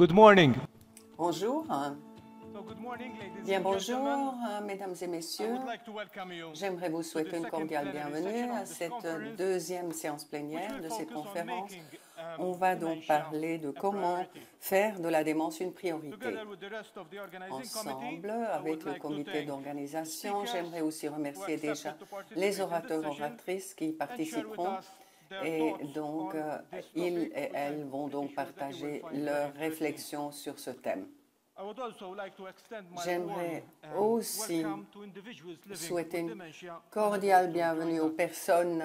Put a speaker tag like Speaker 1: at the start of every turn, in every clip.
Speaker 1: good morning.
Speaker 2: Bonjour.
Speaker 1: Good morning, ladies
Speaker 2: Bien
Speaker 1: and
Speaker 2: bonjour,
Speaker 1: gentlemen.
Speaker 2: mesdames et
Speaker 1: I
Speaker 2: messieurs.
Speaker 1: would like to welcome you
Speaker 2: J'aimerais vous
Speaker 1: to
Speaker 2: souhaiter
Speaker 1: the
Speaker 2: une
Speaker 1: second
Speaker 2: cordiale
Speaker 1: plenary
Speaker 2: bienvenue
Speaker 1: session
Speaker 2: à
Speaker 1: of this
Speaker 2: cette
Speaker 1: conference,
Speaker 2: deuxième séance
Speaker 1: which
Speaker 2: plénière
Speaker 1: will
Speaker 2: de cette
Speaker 1: focus on
Speaker 2: conférence.
Speaker 1: making
Speaker 2: On va donc
Speaker 1: dementia
Speaker 2: parler de
Speaker 1: a
Speaker 2: comment
Speaker 1: priority.
Speaker 2: faire de la démence une priorité.
Speaker 1: Together with the rest of the organizing committee,
Speaker 2: Ensemble,
Speaker 1: I
Speaker 2: avec
Speaker 1: would
Speaker 2: le
Speaker 1: like to
Speaker 2: comité
Speaker 1: thank the
Speaker 2: d'organisation,
Speaker 1: speakers
Speaker 2: j'aimerais aussi
Speaker 1: who
Speaker 2: remercier déjà
Speaker 1: accepted to participate
Speaker 2: les
Speaker 1: in this
Speaker 2: orateurs
Speaker 1: session
Speaker 2: oratrices qui
Speaker 1: and share with
Speaker 2: participeront.
Speaker 1: us their
Speaker 2: Et
Speaker 1: thoughts
Speaker 2: donc,
Speaker 1: on this
Speaker 2: ils
Speaker 1: topic,
Speaker 2: et
Speaker 1: which
Speaker 2: elles
Speaker 1: I'm
Speaker 2: vont
Speaker 1: pretty
Speaker 2: donc
Speaker 1: sure that you will
Speaker 2: partager
Speaker 1: find very
Speaker 2: leurs
Speaker 1: interesting.
Speaker 2: réflexions sur ce thème.
Speaker 1: I would also like to extend my
Speaker 2: J'aimerais
Speaker 1: warm
Speaker 2: aussi
Speaker 1: welcome to individuals living
Speaker 2: souhaiter
Speaker 1: with
Speaker 2: une
Speaker 1: dementia who
Speaker 2: cordiale
Speaker 1: have also
Speaker 2: bienvenue
Speaker 1: joined
Speaker 2: aux
Speaker 1: us.
Speaker 2: personnes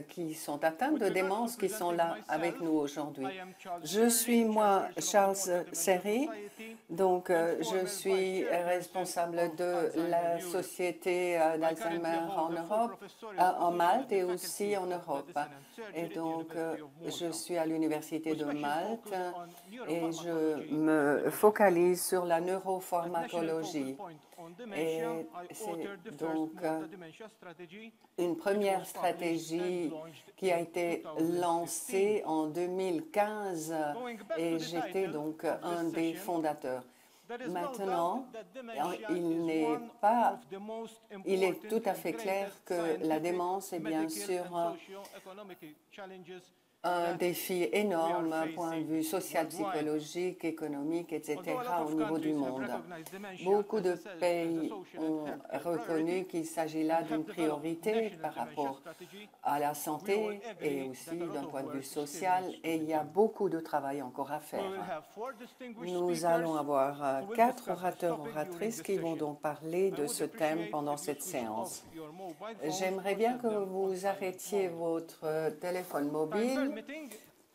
Speaker 2: qui sont atteintes
Speaker 1: With
Speaker 2: de
Speaker 1: regards to
Speaker 2: démence qui sont
Speaker 1: presenting
Speaker 2: là avec
Speaker 1: myself,
Speaker 2: nous aujourd'hui.
Speaker 1: I am Charles
Speaker 2: Je
Speaker 1: Serry,
Speaker 2: suis moi
Speaker 1: chairperson of the
Speaker 2: Charles
Speaker 1: Montreal Dementia
Speaker 2: Serry,
Speaker 1: Society
Speaker 2: donc
Speaker 1: and
Speaker 2: je
Speaker 1: former
Speaker 2: suis
Speaker 1: vice-chairperson
Speaker 2: responsable
Speaker 1: of
Speaker 2: de
Speaker 1: Alzheimer
Speaker 2: la
Speaker 1: Europe.
Speaker 2: Société
Speaker 1: I currently
Speaker 2: d'Alzheimer en
Speaker 1: hold a full
Speaker 2: Europe,
Speaker 1: professorial
Speaker 2: en
Speaker 1: position at
Speaker 2: Malte
Speaker 1: the
Speaker 2: et
Speaker 1: Faculty
Speaker 2: aussi en
Speaker 1: of
Speaker 2: Europe.
Speaker 1: Medicine and Surgery
Speaker 2: Et
Speaker 1: at the
Speaker 2: donc
Speaker 1: University of
Speaker 2: je
Speaker 1: Malta,
Speaker 2: suis à l'Université
Speaker 1: with
Speaker 2: de
Speaker 1: special
Speaker 2: Malte
Speaker 1: focus on
Speaker 2: et je
Speaker 1: neuropharmacology and
Speaker 2: me
Speaker 1: dementia.
Speaker 2: focalise sur la
Speaker 1: As national focal
Speaker 2: neuropharmacologie.
Speaker 1: point on dementia,
Speaker 2: Et
Speaker 1: I
Speaker 2: c'est
Speaker 1: authored the first
Speaker 2: donc
Speaker 1: Malta dementia strategy,
Speaker 2: une
Speaker 1: which
Speaker 2: première
Speaker 1: was published and
Speaker 2: stratégie
Speaker 1: launched
Speaker 2: qui a
Speaker 1: in
Speaker 2: été
Speaker 1: 2015.
Speaker 2: lancée en 2015
Speaker 1: Going back
Speaker 2: et
Speaker 1: to the
Speaker 2: j'étais
Speaker 1: title
Speaker 2: donc
Speaker 1: of
Speaker 2: un
Speaker 1: this
Speaker 2: des
Speaker 1: session,
Speaker 2: fondateurs.
Speaker 1: there is no
Speaker 2: Maintenant,
Speaker 1: doubt that dementia
Speaker 2: il
Speaker 1: is
Speaker 2: n'est
Speaker 1: one
Speaker 2: pas,
Speaker 1: of the most
Speaker 2: il est tout
Speaker 1: important
Speaker 2: à
Speaker 1: and
Speaker 2: fait clair
Speaker 1: greatest
Speaker 2: que la
Speaker 1: scientific,
Speaker 2: démence est bien
Speaker 1: medical
Speaker 2: sûr
Speaker 1: and socio-economic challenges
Speaker 2: un
Speaker 1: that
Speaker 2: défi
Speaker 1: we are
Speaker 2: énorme d'un point de
Speaker 1: facing
Speaker 2: vue social,
Speaker 1: worldwide.
Speaker 2: psychologique, économique, etc.
Speaker 1: Although a lot
Speaker 2: au
Speaker 1: of
Speaker 2: niveau du
Speaker 1: countries have
Speaker 2: monde.
Speaker 1: recognized dementia
Speaker 2: Beaucoup
Speaker 1: as
Speaker 2: de
Speaker 1: a
Speaker 2: pays
Speaker 1: social and
Speaker 2: ont
Speaker 1: healthcare
Speaker 2: reconnu
Speaker 1: priority
Speaker 2: qu'il s'agit
Speaker 1: and
Speaker 2: là
Speaker 1: have
Speaker 2: d'une
Speaker 1: developed
Speaker 2: priorité
Speaker 1: national
Speaker 2: par
Speaker 1: dementia
Speaker 2: rapport
Speaker 1: strategy,
Speaker 2: à la
Speaker 1: we all
Speaker 2: santé et
Speaker 1: agree
Speaker 2: aussi
Speaker 1: that a lot
Speaker 2: d'un
Speaker 1: of
Speaker 2: point de vue
Speaker 1: work still
Speaker 2: social
Speaker 1: needs to
Speaker 2: et
Speaker 1: be
Speaker 2: il y a
Speaker 1: done.
Speaker 2: beaucoup de travail encore à
Speaker 1: We
Speaker 2: faire.
Speaker 1: will have four distinguished
Speaker 2: Nous
Speaker 1: speakers
Speaker 2: allons avoir
Speaker 1: who will
Speaker 2: 4
Speaker 1: discuss this
Speaker 2: orateurs
Speaker 1: topic during
Speaker 2: oratrices
Speaker 1: this
Speaker 2: qui vont
Speaker 1: session.
Speaker 2: donc parler
Speaker 1: I
Speaker 2: de
Speaker 1: would
Speaker 2: ce thème
Speaker 1: appreciate
Speaker 2: pendant
Speaker 1: the
Speaker 2: cette
Speaker 1: usage of
Speaker 2: séance.
Speaker 1: your mobile phones
Speaker 2: J'aimerais
Speaker 1: or
Speaker 2: bien
Speaker 1: set
Speaker 2: que
Speaker 1: them on
Speaker 2: vous
Speaker 1: silent
Speaker 2: arrêtiez
Speaker 1: mode.
Speaker 2: votre téléphone
Speaker 1: Time
Speaker 2: mobile.
Speaker 1: permitting,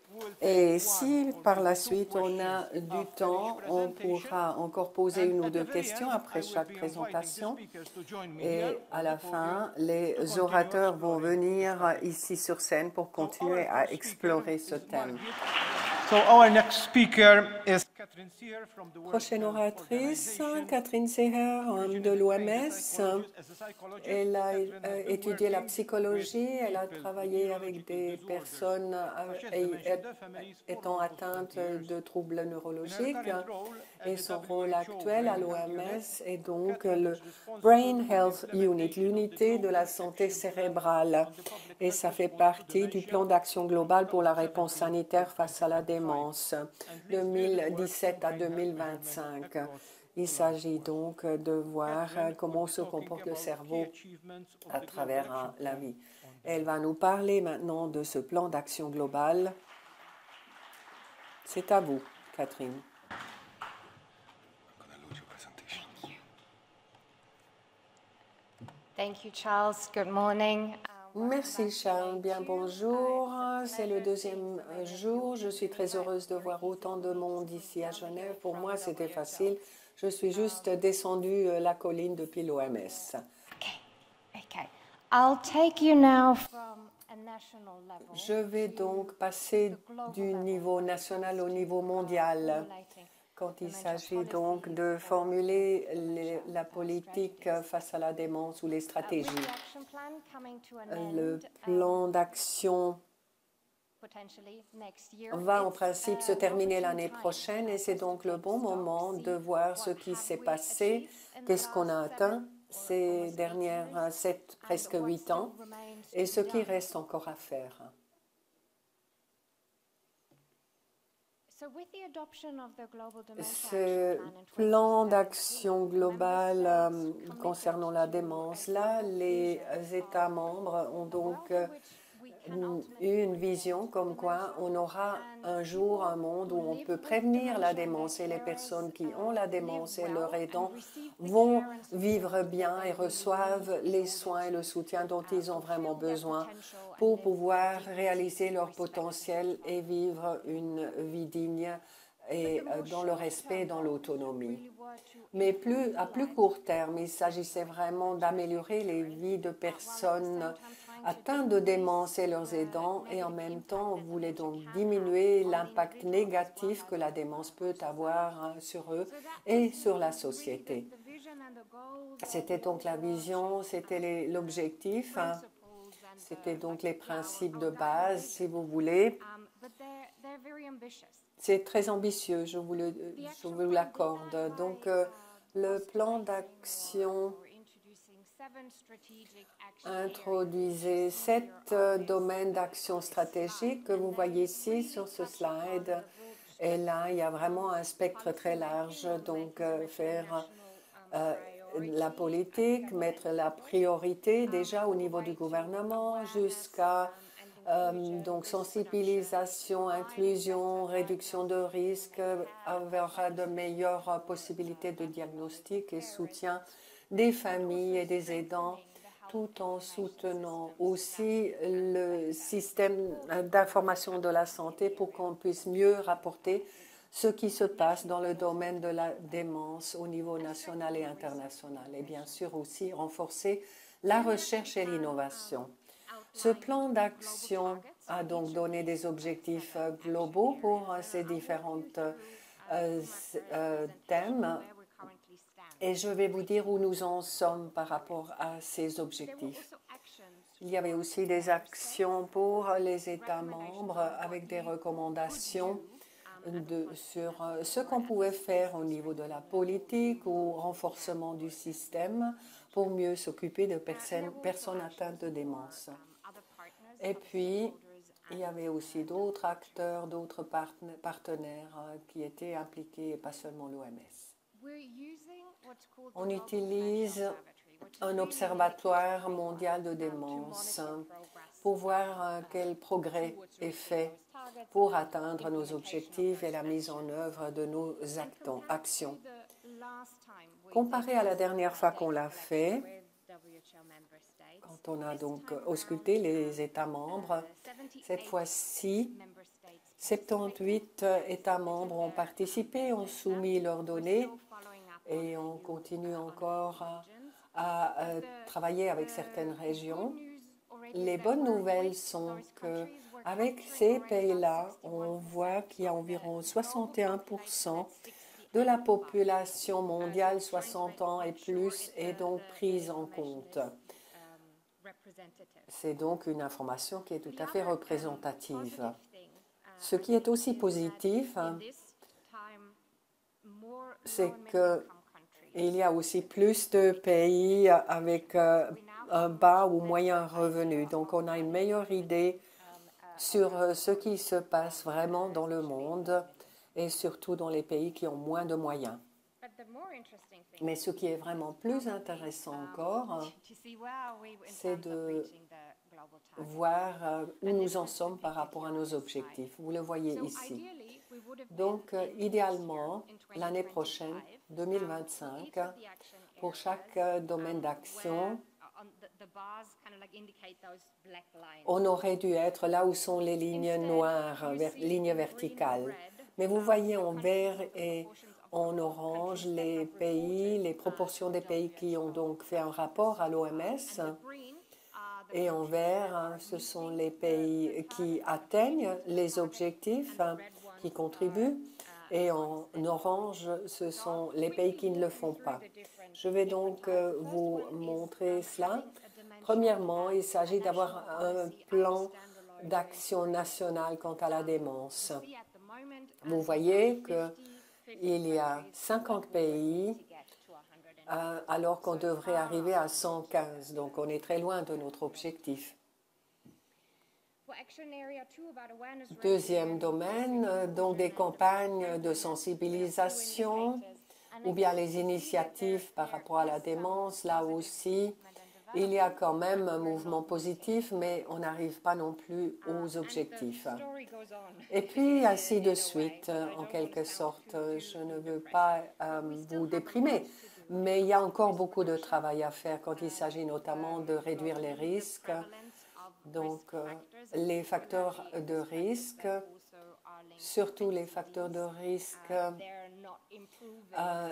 Speaker 1: we will
Speaker 2: Et
Speaker 1: take
Speaker 2: si
Speaker 1: one or
Speaker 2: par la
Speaker 1: maybe two
Speaker 2: suite on
Speaker 1: questions
Speaker 2: a du
Speaker 1: after each
Speaker 2: temps, on
Speaker 1: presentation.
Speaker 2: pourra encore poser
Speaker 1: And
Speaker 2: une ou
Speaker 1: at the
Speaker 2: deux
Speaker 1: very
Speaker 2: questions
Speaker 1: end,
Speaker 2: après
Speaker 1: I will
Speaker 2: chaque
Speaker 1: be inviting the
Speaker 2: présentation.
Speaker 1: speakers to join me here
Speaker 2: Et à
Speaker 1: on
Speaker 2: la
Speaker 1: the podium
Speaker 2: fin,
Speaker 1: to
Speaker 2: les
Speaker 1: continue
Speaker 2: orateurs vont
Speaker 1: exploring this
Speaker 2: venir
Speaker 1: topic.
Speaker 2: ici sur scène pour
Speaker 1: So
Speaker 2: continuer
Speaker 1: our
Speaker 2: à
Speaker 1: first speaker
Speaker 2: explorer ce
Speaker 1: is
Speaker 2: thème.
Speaker 1: So our next speaker is Catherine Seher from the World
Speaker 2: Prochaine
Speaker 1: Health
Speaker 2: oratrice,
Speaker 1: Organization.
Speaker 2: Catherine Seher
Speaker 1: Originally
Speaker 2: de
Speaker 1: trained
Speaker 2: l'OMS.
Speaker 1: as a psychologist,
Speaker 2: Elle a
Speaker 1: Catherine has been
Speaker 2: étudié la
Speaker 1: working
Speaker 2: psychologie,
Speaker 1: with
Speaker 2: elle a
Speaker 1: people with
Speaker 2: travaillé avec
Speaker 1: neurological
Speaker 2: des
Speaker 1: disorders,
Speaker 2: personnes
Speaker 1: such as dementia in their families for
Speaker 2: étant
Speaker 1: almost
Speaker 2: atteintes
Speaker 1: 20 years.
Speaker 2: de troubles
Speaker 1: In her
Speaker 2: neurologiques.
Speaker 1: current role at
Speaker 2: Et
Speaker 1: the
Speaker 2: son rôle
Speaker 1: WHO
Speaker 2: actuel à
Speaker 1: Brain Health Unit,
Speaker 2: l'OMS est donc
Speaker 1: Catherine
Speaker 2: le
Speaker 1: is responsible
Speaker 2: Brain
Speaker 1: for the
Speaker 2: Health Unit,
Speaker 1: implementation of the
Speaker 2: l'unité de la
Speaker 1: Global
Speaker 2: santé
Speaker 1: Action Plan
Speaker 2: cérébrale.
Speaker 1: on the public
Speaker 2: Et
Speaker 1: health
Speaker 2: ça fait
Speaker 1: response to
Speaker 2: partie du
Speaker 1: dementia
Speaker 2: plan d'action global pour la réponse
Speaker 1: 2017
Speaker 2: sanitaire
Speaker 1: to
Speaker 2: face à la
Speaker 1: 2025
Speaker 2: démence
Speaker 1: and leads really the work
Speaker 2: 2017
Speaker 1: on
Speaker 2: à
Speaker 1: brain health measurement
Speaker 2: 2025.
Speaker 1: across
Speaker 2: Il
Speaker 1: the
Speaker 2: s'agit
Speaker 1: life course.
Speaker 2: donc de voir
Speaker 1: Catherine will
Speaker 2: comment
Speaker 1: be
Speaker 2: se
Speaker 1: talking
Speaker 2: comporte le
Speaker 1: about key
Speaker 2: cerveau
Speaker 1: achievements of
Speaker 2: à
Speaker 1: the Global
Speaker 2: travers
Speaker 1: Action
Speaker 2: la
Speaker 1: Plan
Speaker 2: vie.
Speaker 1: on
Speaker 2: Elle
Speaker 1: dementia.
Speaker 2: va nous parler maintenant de ce plan d'action global. C'est à vous, Catherine.
Speaker 3: Thank you, Charles. Good morning.
Speaker 2: Merci Charles, bien bonjour. C'est le deuxième jour. Je suis très heureuse de voir autant de monde ici à Genève. Pour moi, c'était facile. Je suis juste descendue la colline depuis l'OMS.
Speaker 3: Okay. I'll take you now from a national level.
Speaker 2: Je vais donc passer du niveau national au niveau mondial. Quand il s'agit donc de formuler la politique face à la démence ou les stratégies. Le plan d'action va en principe se terminer l'année prochaine et c'est donc le bon moment de voir ce qui s'est passé, qu'est-ce qu'on a atteint ces dernières presque 8 ans et ce qui reste encore à faire. Ce plan d'action global concernant la démence, là, les États membres ont donc eu une vision comme quoi on aura un jour un monde où on peut prévenir la démence et les personnes qui ont la démence et leurs aidants vont vivre bien et reçoivent les soins et le soutien dont ils ont vraiment besoin pour pouvoir réaliser leur potentiel et vivre une vie digne et dans le respect et dans l'autonomie. Mais à plus court terme, il s'agissait vraiment d'améliorer les vies de personnes atteintes de démence et leurs aidants et en même temps, on voulait donc diminuer l'impact négatif que la démence peut avoir sur eux et sur la société. C'était donc la vision, c'était l'objectif, c'était donc les principes de base, si vous voulez. c'est très ambitieux, je vous l'accorde. Donc, le plan d'action introduisait 7 domaines d'action stratégique que vous voyez ici sur ce slide. Et là, il y a vraiment un spectre très large. Donc, faire la politique, mettre la priorité déjà au niveau du gouvernement jusqu'à donc sensibilisation, inclusion, réduction de risques, avoir de meilleures possibilités de diagnostic et soutien des familles et des aidants, tout en soutenant aussi le système d'information de la santé pour qu'on puisse mieux rapporter ce qui se passe dans le domaine de la démence au niveau national et international. Et bien sûr aussi renforcer la recherche et l'innovation. Ce plan d'action a donc donné des objectifs globaux pour ces différents thèmes et je vais vous dire où nous en sommes par rapport à ces objectifs. Il y avait aussi des actions pour les États membres avec des recommandations sur ce qu'on pouvait faire au niveau de la politique ou renforcement du système pour mieux s'occuper de personnes atteintes de démence. Et puis, il y avait aussi d'autres acteurs, d'autres partenaires qui étaient impliqués, et pas seulement l'OMS. On utilise un observatoire mondial de démence pour voir quel progrès est fait pour atteindre nos objectifs et la mise en œuvre de nos actions. Comparé à la dernière fois qu'on l'a fait, quand on a donc ausculté les États membres, cette fois-ci, 78 États membres ont participé, ont soumis leurs données et on continue encore à travailler avec certaines régions. Les bonnes nouvelles sont qu'avec ces pays-là, on voit qu'il y a environ 61% de la population mondiale 60 ans et plus est donc prise en compte. C'est donc une information qui est tout à fait représentative. Ce qui est aussi positif, c'est qu'il y a aussi plus de pays avec un bas ou moyen revenu. Donc, on a une meilleure idée sur ce qui se passe vraiment dans le monde et surtout dans les pays qui ont moins de moyens. Mais ce qui est vraiment plus intéressant encore, c'est de voir où nous en sommes par rapport à nos objectifs. Vous le voyez ici. Donc, idéalement, l'année prochaine, 2025, pour chaque domaine d'action, on aurait dû être là où sont les lignes noires, lignes verticales. Mais vous voyez en vert et en orange les pays, les proportions des pays qui ont donc fait un rapport à l'OMS. Et en vert, ce sont les pays qui atteignent les objectifs, qui contribuent. Et en orange, ce sont les pays qui ne le font pas. Je vais donc vous montrer cela. Premièrement, il s'agit d'avoir un plan d'action national quant à la démence. Vous voyez qu'il y a 50 pays alors qu'on devrait arriver à 115. Donc, on est très loin de notre objectif. Deuxième domaine, donc des campagnes de sensibilisation ou bien les initiatives par rapport à la démence. Là aussi, il y a quand même un mouvement positif, mais on n'arrive pas non plus aux objectifs. Et puis, ainsi de suite, en quelque sorte. Je ne veux pas vous déprimer, mais il y a encore beaucoup de travail à faire quand il s'agit notamment de réduire les risques. Donc, les facteurs de risque, surtout les facteurs de risque,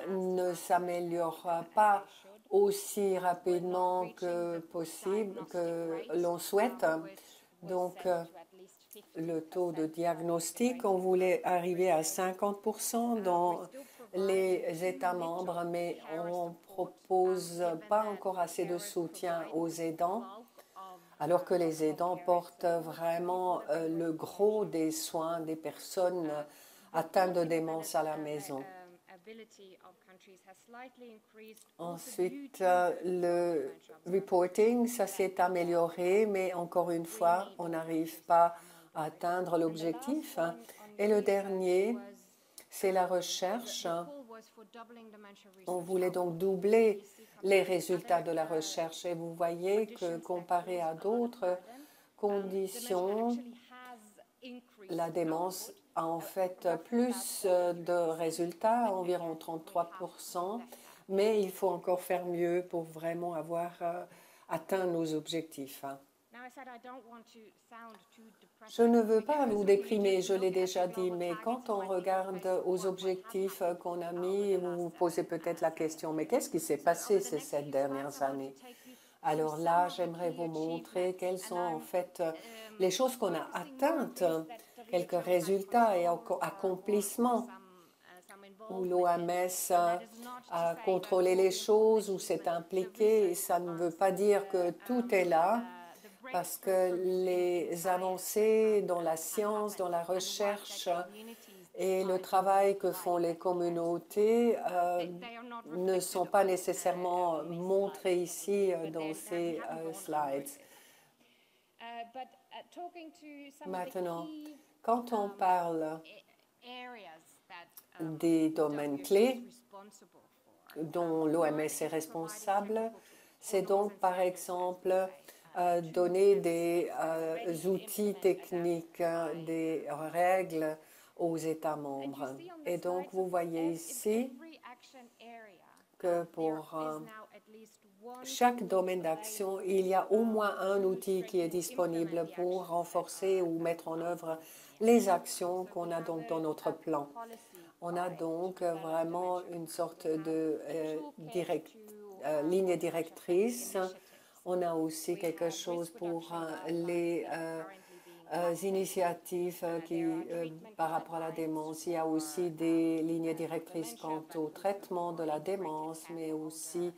Speaker 2: ne s'améliorent pas aussi rapidement que possible, que l'on souhaite. Donc, le taux de diagnostic, on voulait arriver à 50% dans les États membres, mais on ne propose pas encore assez de soutien aux aidants, alors que les aidants portent vraiment le gros des soins des personnes atteints de démence à la maison. Ensuite, le reporting, ça s'est amélioré, mais encore une fois, on n'arrive pas à atteindre l'objectif. Et le dernier, c'est la recherche. On voulait donc doubler les résultats de la recherche. Et vous voyez que comparé à d'autres conditions, la démence a en fait plus de résultats, environ 33%, mais il faut encore faire mieux pour vraiment avoir atteint nos objectifs. Je ne veux pas vous déprimer, je l'ai déjà dit, mais quand on regarde aux objectifs qu'on a mis, vous vous posez peut-être la question, mais qu'est-ce qui s'est passé ces 7 dernières années? Alors là, j'aimerais vous montrer quelles sont en fait les choses qu'on a atteintes, quelques résultats et accomplissements où l'OMS a contrôlé les choses, où s'est impliqué. Et ça ne veut pas dire que tout est là, parce que les avancées dans la science, dans la recherche et le travail que font les communautés ne sont pas nécessairement montrés ici dans ces slides. Maintenant, quand on parle des domaines clés dont l'OMS est responsable, c'est donc par exemple donner des outils techniques, des règles aux États membres. Et donc, vous voyez ici que pour chaque domaine d'action, il y a au moins un outil qui est disponible pour renforcer ou mettre en œuvre les actions qu'on a donc dans notre plan. On a donc vraiment une sorte de ligne directrice. On a aussi quelque chose pour les initiatives par rapport à la démence. Il y a aussi des lignes directrices quant au traitement de la démence, mais aussi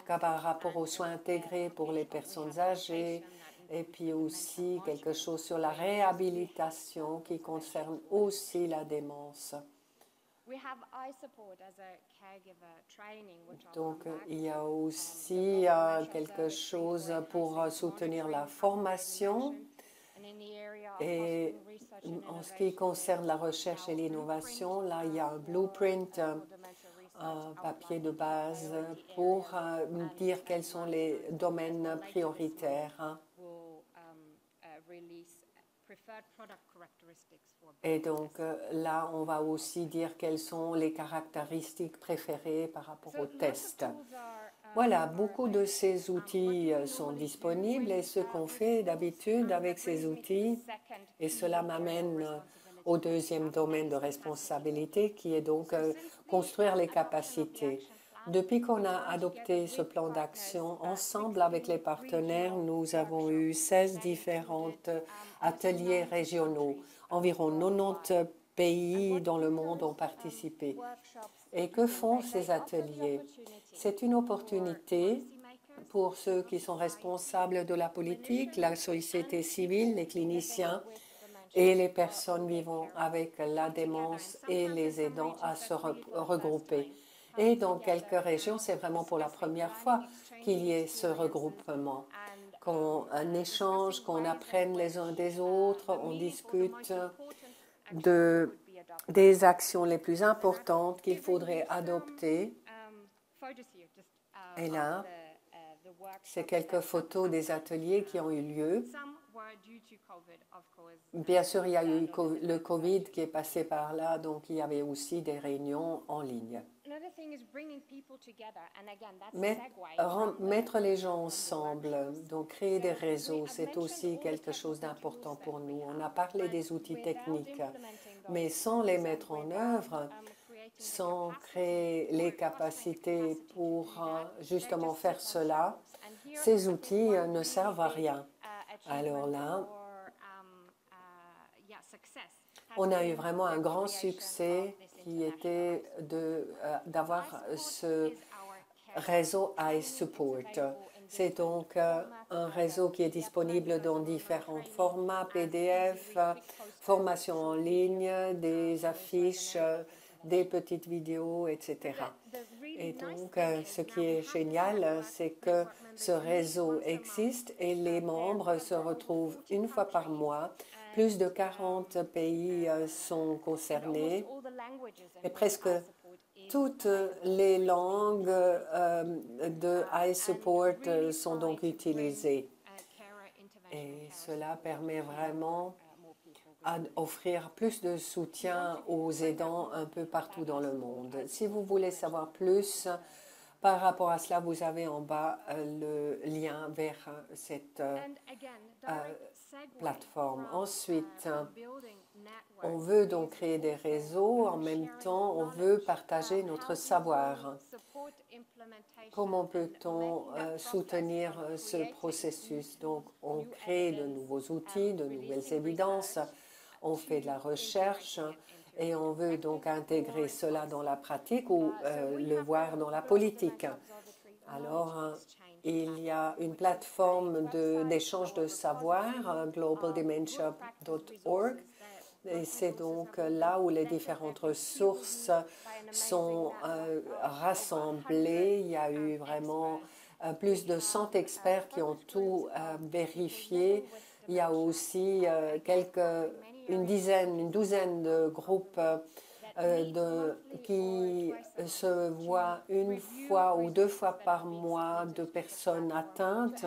Speaker 2: par rapport aux soins intégrés pour les personnes âgées, et puis aussi quelque chose sur la réhabilitation qui concerne aussi la démence. Donc, il y a aussi quelque chose pour soutenir la formation. Et en ce qui concerne la recherche et l'innovation, là, il y a un blueprint, un papier de base pour dire quels sont les domaines prioritaires. Et donc là, on va aussi dire quelles sont les caractéristiques préférées par rapport aux tests. Voilà, beaucoup de ces outils sont disponibles et ce qu'on fait d'habitude avec ces outils, et cela m'amène au deuxième domaine de responsabilité qui est donc construire les capacités. Depuis qu'on a adopté ce plan d'action, ensemble avec les partenaires, nous avons eu 16 différents ateliers régionaux. Environ 90 pays dans le monde ont participé. Et que font ces ateliers? C'est une opportunité pour ceux qui sont responsables de la politique, la société civile, les cliniciens et les personnes vivant avec la démence et les aidants à se regrouper. Et dans quelques régions, c'est vraiment pour la première fois qu'il y ait ce regroupement, qu'on échange, qu'on apprenne les uns des autres, on discute des actions les plus importantes qu'il faudrait adopter. Et là, c'est quelques photos des ateliers qui ont eu lieu. Bien sûr, il y a eu le COVID qui est passé par là, donc il y avait aussi des réunions en ligne. Mettre les gens ensemble, donc créer des réseaux, c'est aussi quelque chose d'important pour nous. On a parlé des outils techniques, mais sans les mettre en œuvre, sans créer les capacités pour justement faire cela, ces outils ne servent à rien. Alors là, on a eu vraiment un grand succès qui était d'avoir ce réseau iSupport. C'est donc un réseau qui est disponible dans différents formats, PDF, formation en ligne, des affiches, des petites vidéos, etc. Et donc, ce qui est génial, c'est que ce réseau existe et les membres se retrouvent une fois par mois. Plus de 40 pays sont concernés et presque toutes les langues de iSupport sont donc utilisées. Et cela permet vraiment d'offrir plus de soutien aux aidants un peu partout dans le monde. Si vous voulez savoir plus par rapport à cela, vous avez en bas le lien vers cette plateforme. Ensuite, on veut donc créer des réseaux. En même temps, on veut partager notre savoir. Comment peut-on soutenir ce processus? Donc, on crée de nouveaux outils, de nouvelles évidences. On fait de la recherche et on veut donc intégrer cela dans la pratique ou le voir dans la politique. Alors, il y a une plateforme d'échange de savoir, globaldementia.org, et c'est donc là où les différentes ressources sont rassemblées. Il y a eu vraiment plus de 100 experts qui ont tout vérifié. Il y a aussi une douzaine de groupes qui se voient une fois ou deux fois par mois de personnes atteintes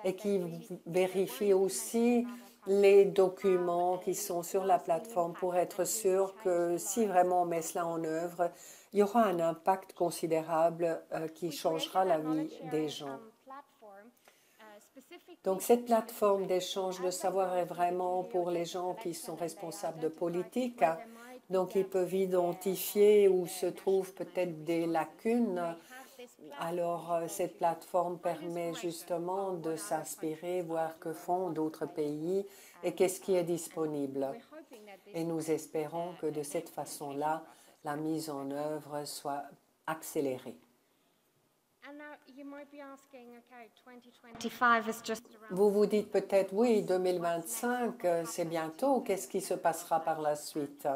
Speaker 2: et qui vérifient aussi les documents qui sont sur la plateforme pour être sûr que si vraiment on met cela en œuvre, il y aura un impact considérable qui changera la vie des gens. Donc, cette plateforme d'échange de savoir est vraiment pour les gens qui sont responsables de politique. Donc, ils peuvent identifier où se trouvent peut-être des lacunes. Alors, cette plateforme permet justement de s'inspirer, voir que font d'autres pays et qu'est-ce qui est disponible. Et nous espérons que de cette façon-là, la mise en œuvre soit accélérée. Vous vous dites peut-être, oui, 2025, c'est bientôt. Qu'est-ce qui se passera par la suite?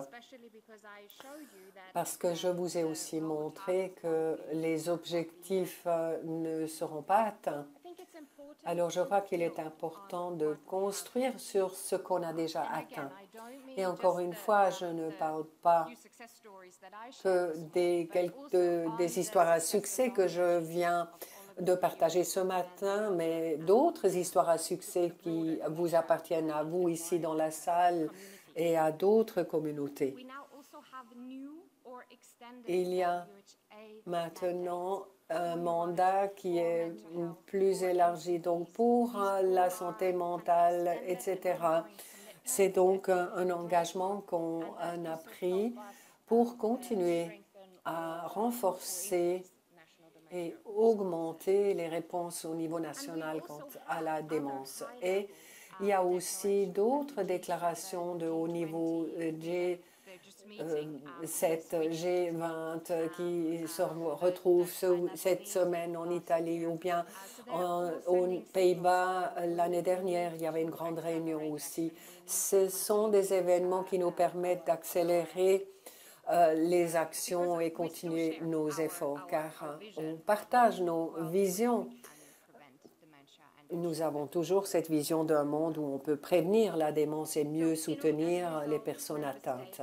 Speaker 2: Parce que je vous ai aussi montré que les objectifs ne seront pas atteints. Alors, je crois qu'il est important de construire sur ce qu'on a déjà atteint. Et encore une fois, je ne parle pas que des histoires à succès que je viens de partager ce matin, mais d'autres histoires à succès qui vous appartiennent à vous ici dans la salle et à d'autres communautés. Il y a maintenant un mandat qui est plus élargi donc pour la santé mentale, etc. C'est donc un engagement qu'on a pris pour continuer à renforcer et augmenter les réponses au niveau national quant à la démence. Et il y a aussi d'autres déclarations de haut niveau G7, G20 qui se retrouvent cette semaine en Italie ou bien aux Pays-Bas. L'année dernière, il y avait une grande réunion aussi. Ce sont des événements qui nous permettent d'accélérer les actions et continuer nos efforts, car on partage nos visions. Nous avons toujours cette vision d'un monde où on peut prévenir la démence et mieux soutenir les personnes atteintes.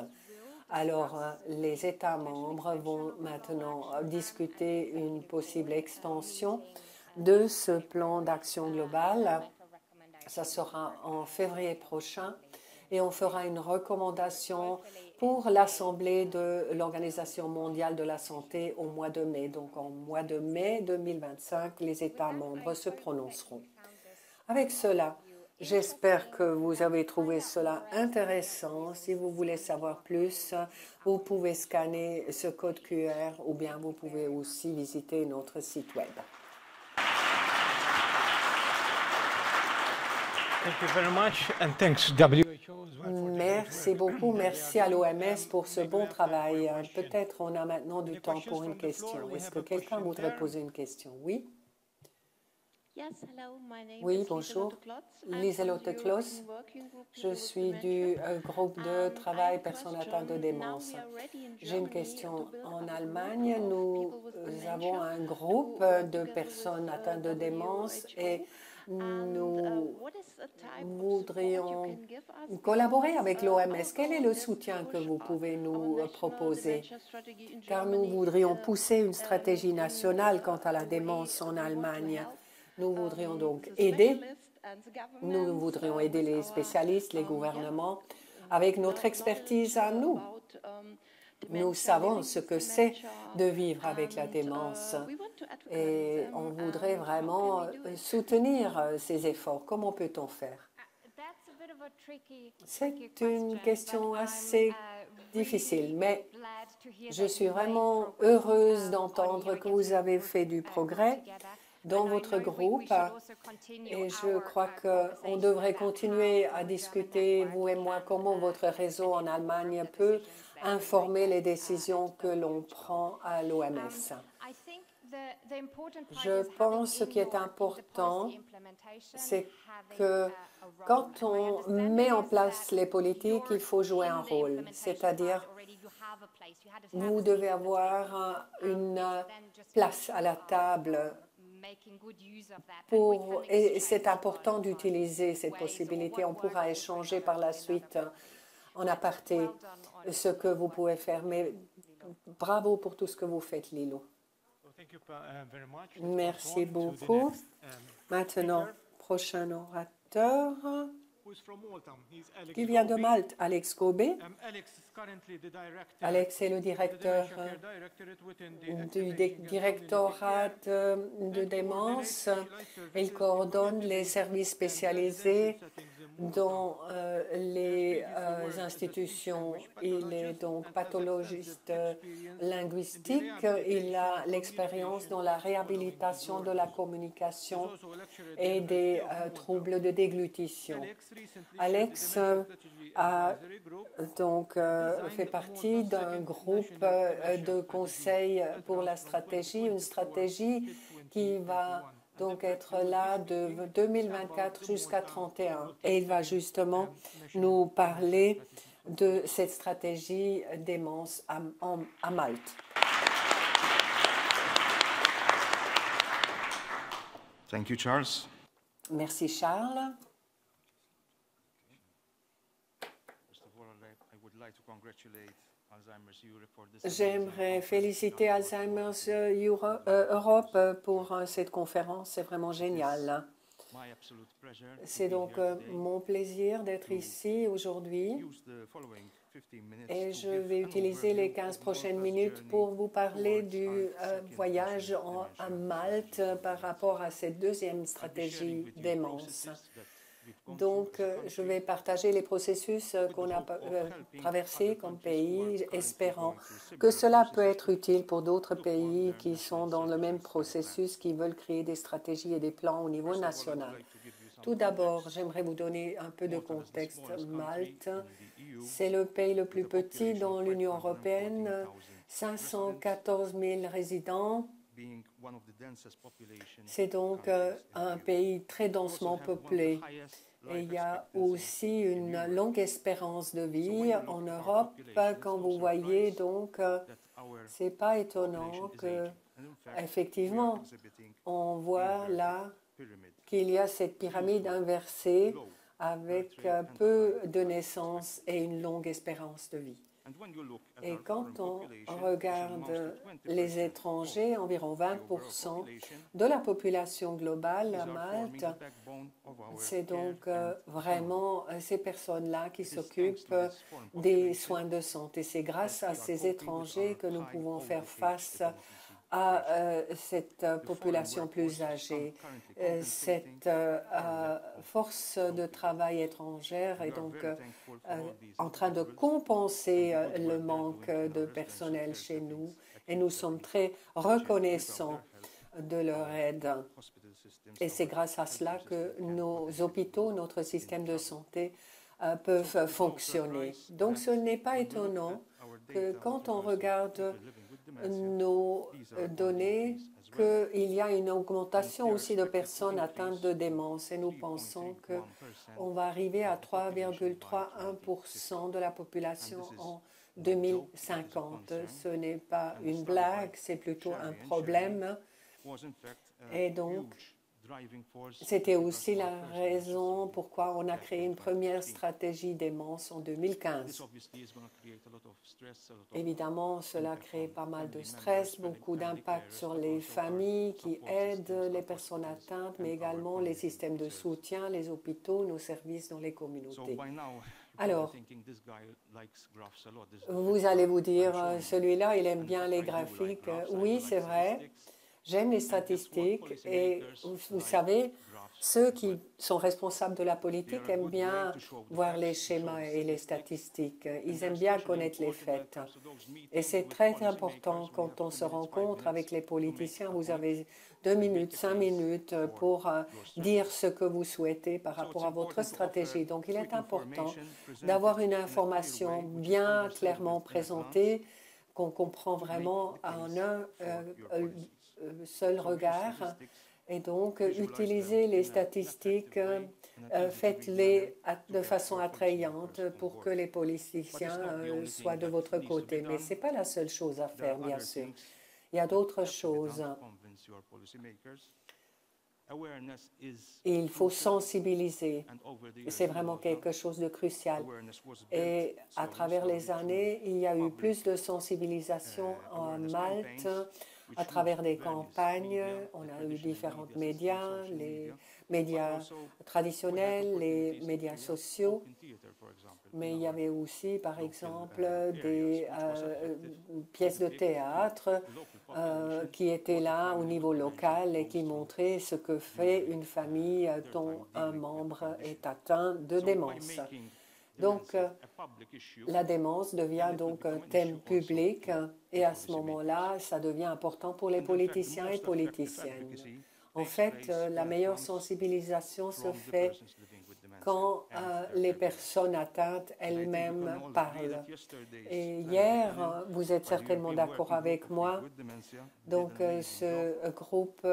Speaker 2: Alors, les États membres vont maintenant discuter une possible extension de ce plan d'action global. Ça sera en février prochain et on fera une recommandation pour l'Assemblée de l'Organisation mondiale de la santé au mois de mai. Donc, en mois de mai 2025, les États membres se prononceront. Avec cela, j'espère que vous avez trouvé cela intéressant. Si vous voulez savoir plus, vous pouvez scanner ce code QR ou bien vous pouvez aussi visiter notre site web.
Speaker 1: Thank you very much and thanks WHO as well.
Speaker 2: Merci beaucoup. Merci à l'OMS pour ce bon travail. Peut-être on a maintenant du temps pour une question. Est-ce que quelqu'un voudrait poser une question? Oui? Oui, bonjour. Lieselotte Klotz. Je suis du groupe de travail personnes atteintes de démence. J'ai une question. En Allemagne, nous avons un groupe de personnes atteintes de démence et nous voudrions collaborer avec l'OMS. Quel est le soutien que vous pouvez nous proposer? Car nous voudrions pousser une stratégie nationale quant à la démence en Allemagne. Nous voudrions donc aider. Nous voudrions aider les spécialistes, les gouvernements, avec notre expertise à nous. Nous savons ce que c'est de vivre avec la démence et on voudrait vraiment soutenir ces efforts. Comment peut-on faire? C'est une question assez difficile, mais je suis vraiment heureuse d'entendre que vous avez fait du progrès dans votre groupe et je crois qu'on devrait continuer à discuter, vous et moi, comment votre réseau en Allemagne peut informer les décisions que l'on prend à l'OMS. Je pense que ce qui est important, c'est que quand on met en place les politiques, il faut jouer un rôle, c'est-à-dire vous devez avoir une place à la table et c'est important d'utiliser cette possibilité. On pourra échanger par la suite en aparté ce que vous pouvez faire. Mais bravo pour tout ce que vous faites, Lilo. Merci beaucoup. Maintenant, prochain orateur qui vient de Malte, Alex Gobet. Alex est le directeur du directorat de démence. Il coordonne les services spécialisés dans les institutions. Il est donc pathologiste linguistique. Il a l'expérience dans la réhabilitation de la communication et des troubles de déglutition. Alex a donc fait partie d'un groupe de conseil pour la stratégie, une stratégie qui va donc être là de 2024 jusqu'à 2031. Et il va justement nous parler de cette stratégie démence à Malte.
Speaker 4: Thank you, Charles.
Speaker 2: Merci, Charles. J'aimerais féliciter Alzheimer's Europe pour cette conférence. C'est vraiment génial. C'est donc mon plaisir d'être ici aujourd'hui et je vais utiliser les 15 prochaines minutes pour vous parler du voyage à Malte par rapport à cette deuxième stratégie démence. Donc, je vais partager les processus qu'on a traversés comme pays, espérant que cela peut être utile pour d'autres pays qui sont dans le même processus, qui veulent créer des stratégies et des plans au niveau national. Tout d'abord, j'aimerais vous donner un peu de contexte. Malte, c'est le pays le plus petit dans l'Union européenne, 514 000 résidents. C'est donc un pays très densément peuplé. Et il y a aussi une longue espérance de vie en Europe. Quand vous voyez, donc, c'est pas étonnant que, effectivement, on voit là qu'il y a cette pyramide inversée avec peu de naissances et une longue espérance de vie. Et quand on regarde les étrangers, environ 20% de la population globale à Malte, c'est donc vraiment ces personnes-là qui s'occupent des soins de santé. C'est grâce à ces étrangers que nous pouvons faire face à cette population plus âgée. Cette force de travail étrangère est donc en train de compenser le manque de personnel chez nous et nous sommes très reconnaissants de leur aide. Et c'est grâce à cela que nos hôpitaux, notre système de santé peuvent fonctionner. Donc ce n'est pas étonnant que quand on regarde nos données qu'il y a une augmentation aussi de personnes atteintes de démence et nous pensons qu'on va arriver à 3,31% de la population en 2050. Ce n'est pas une blague, c'est plutôt un problème. Et donc, c'était aussi la raison pourquoi on a créé une première stratégie démence en 2015. Évidemment, cela crée pas mal de stress, beaucoup d'impact sur les familles qui aident les personnes atteintes, mais également les systèmes de soutien, les hôpitaux, nos services dans les communautés. Alors, vous allez vous dire, celui-là, il aime bien les graphiques. Oui, c'est vrai. J'aime les statistiques et vous savez, ceux qui sont responsables de la politique aiment bien voir les schémas et les statistiques. Ils aiment bien connaître les faits. Et c'est très important quand on se rencontre avec les politiciens. Vous avez 2 minutes, 5 minutes pour dire ce que vous souhaitez par rapport à votre stratégie. Donc, il est important d'avoir une information bien clairement présentée, qu'on comprend vraiment en un seul regard. Et donc, utilisez les statistiques, faites-les de façon attrayante pour que les politiciens soient de votre côté. Mais ce n'est pas la seule chose à faire, bien sûr. Il y a d'autres choses. Il faut sensibiliser. C'est vraiment quelque chose de crucial. Et à travers les années, il y a eu plus de sensibilisation en Malte, à travers des campagnes. On a eu différents médias, les médias traditionnels, les médias sociaux. Mais il y avait aussi, par exemple, des pièces de théâtre qui étaient là au niveau local et qui montraient ce que fait une famille dont un membre est atteint de démence. Donc, la démence devient donc un thème public et à ce moment-là, ça devient important pour les politiciens et politiciennes. En fait, la meilleure sensibilisation se fait quand les personnes atteintes elles-mêmes parlent. Et hier, vous êtes certainement d'accord avec moi, donc ce groupe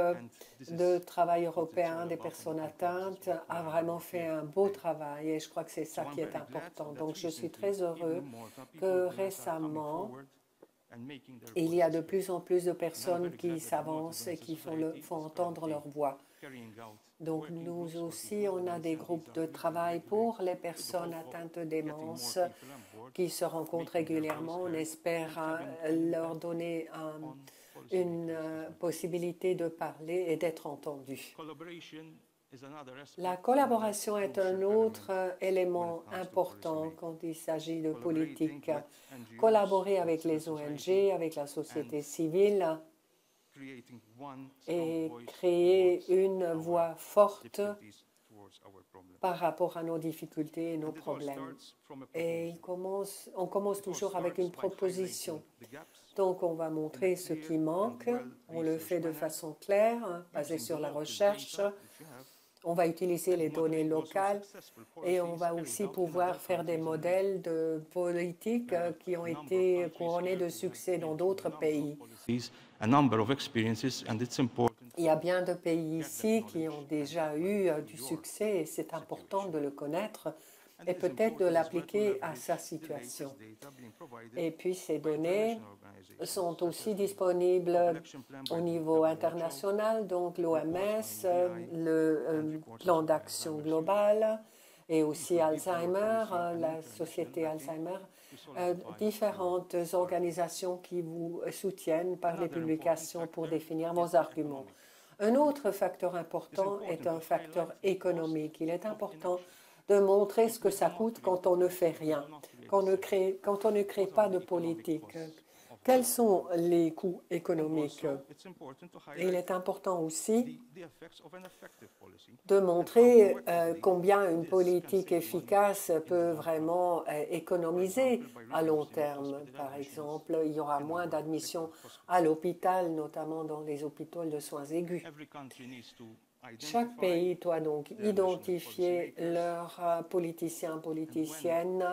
Speaker 2: de travail européen des personnes atteintes a vraiment fait un beau travail et je crois que c'est ça qui est important. Donc je suis très heureux que récemment, il y a de plus en plus de personnes qui s'avancent et qui font entendre leur voix. Donc, nous aussi, on a des groupes de travail pour les personnes atteintes de démence qui se rencontrent régulièrement. On espère leur donner une possibilité de parler et d'être entendus. La collaboration est un autre élément important quand il s'agit de politique. Collaborer avec les ONG, avec la société civile, et créer une voix forte par rapport à nos difficultés et nos problèmes. Et on commence toujours avec une proposition. Donc, on va montrer ce qui manque. On le fait de façon claire, basée sur la recherche. On va utiliser les données locales et on va aussi pouvoir faire des modèles de politique qui ont été couronnés de succès dans d'autres pays. Il y a bien de pays ici qui ont déjà eu du succès et c'est important de le connaître et peut-être de l'appliquer à sa situation. Et puis ces données sont aussi disponibles au niveau international, donc l'OMS, le plan d'action global et aussi Alzheimer, la société Alzheimer, différentes organisations qui vous soutiennent par les publications pour définir vos arguments. Un autre facteur important est un facteur économique. Il est important de montrer ce que ça coûte quand on ne fait rien, quand on ne crée pas de politique. Quels sont les coûts économiques? Il est important aussi de montrer combien une politique efficace peut vraiment économiser à long terme. Par exemple, il y aura moins d'admissions à l'hôpital, notamment dans les hôpitaux de soins aigus. Chaque pays doit donc identifier leurs politiciens, politiciennes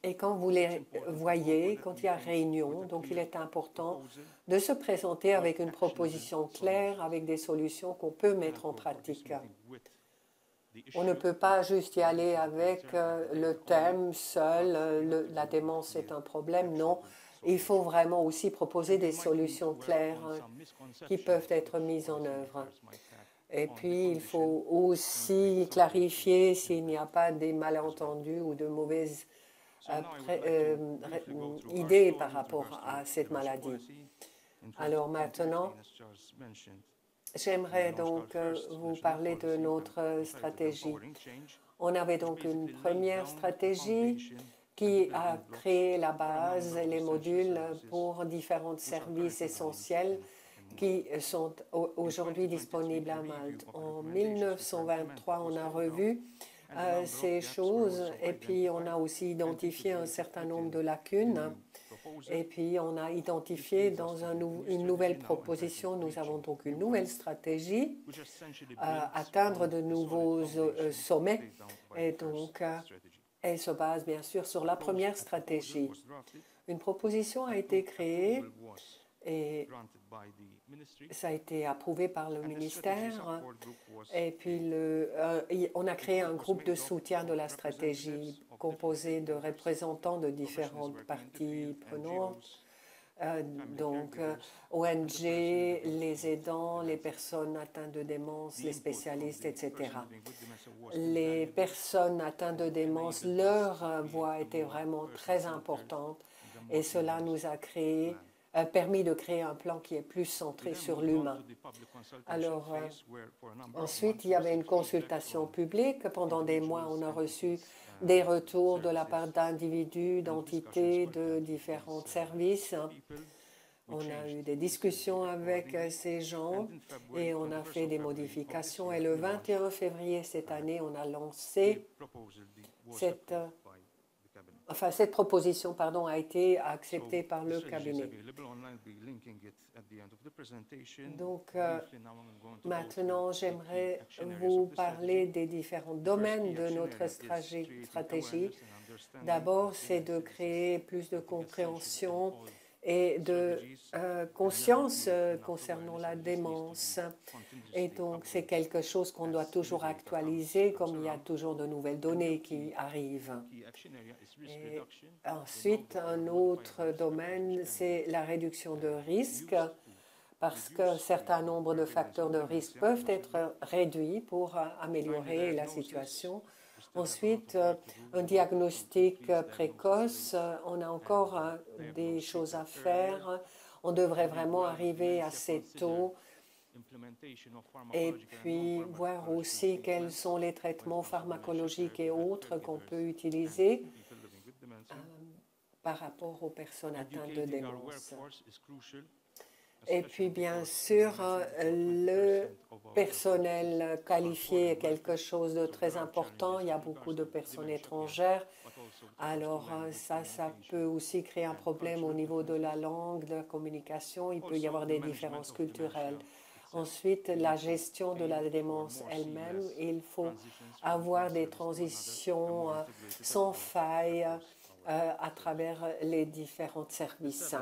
Speaker 2: Et quand vous les voyez, quand il y a réunion, donc il est important de se présenter avec une proposition claire, avec des solutions qu'on peut mettre en pratique. On ne peut pas juste y aller avec le thème seul, la démence est un problème, non. Il faut vraiment aussi proposer des solutions claires qui peuvent être mises en œuvre. Et puis, il faut aussi clarifier s'il n'y a pas des malentendus ou de mauvaises idées par rapport à cette maladie. Alors maintenant, j'aimerais donc vous parler de notre stratégie. On avait donc une première stratégie qui a créé la base et les modules pour différents services essentiels qui sont aujourd'hui disponibles à Malte. En 1923, on a revu ces choses et puis on a aussi identifié un certain nombre de lacunes. Et puis, on a identifié dans une nouvelle proposition, nous avons donc une nouvelle stratégie, atteindre de nouveaux sommets. Et donc, elle se base bien sûr sur la première stratégie. Une proposition a été créée et ça a été approuvé par le ministère. Et puis, on a créé un groupe de soutien de la stratégie composé de représentants de différentes parties prenantes, donc ONG, les aidants, les personnes atteintes de démence, les spécialistes, etc. Les personnes atteintes de démence, leur voix était vraiment très importante et cela nous a permis de créer un plan qui est plus centré sur l'humain. Alors, ensuite, il y avait une consultation publique. Pendant des mois, on a reçu des retours de la part d'individus, d'entités, de différents services. On a eu des discussions avec ces gens et on a fait des modifications. Et le 21 février cette année, on a lancé cette proposition a été acceptée par le cabinet. Donc, maintenant, j'aimerais vous parler des différents domaines de notre stratégie. D'abord, c'est de créer plus de compréhension et de conscience concernant la démence. Et donc, c'est quelque chose qu'on doit toujours actualiser, comme il y a toujours de nouvelles données qui arrivent. Et ensuite, un autre domaine, c'est la réduction de risques, parce que certain nombre de facteurs de risque peuvent être réduits pour améliorer la situation. Ensuite, un diagnostic précoce, on a encore des choses à faire. On devrait vraiment arriver assez tôt et puis voir aussi quels sont les traitements pharmacologiques et autres qu'on peut utiliser par rapport aux personnes atteintes de démence. Et puis, bien sûr, le personnel qualifié est quelque chose de très important. Il y a beaucoup de personnes étrangères. Alors, ça peut aussi créer un problème au niveau de la langue, de la communication. Il peut y avoir des différences culturelles. Ensuite, la gestion de la démence elle-même. Il faut avoir des transitions sans faille à travers les différents services.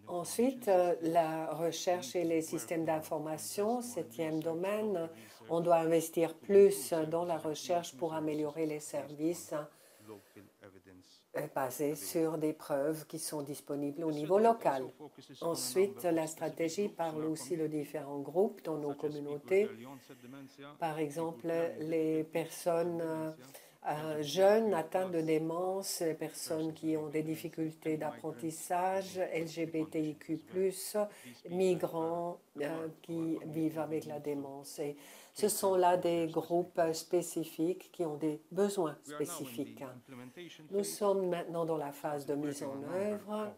Speaker 2: Ensuite, la recherche et les systèmes d'information, septième domaine, on doit investir plus dans la recherche pour améliorer les services basés sur des preuves qui sont disponibles au niveau local. Ensuite, la stratégie parle aussi de différents groupes dans nos communautés. Par exemple, les personnes jeunes atteints de démence, les personnes qui ont des difficultés d'apprentissage, LGBTIQ+, migrants qui vivent avec la démence. Et ce sont là des groupes spécifiques qui ont des besoins spécifiques. Nous sommes maintenant dans la phase de mise en œuvre.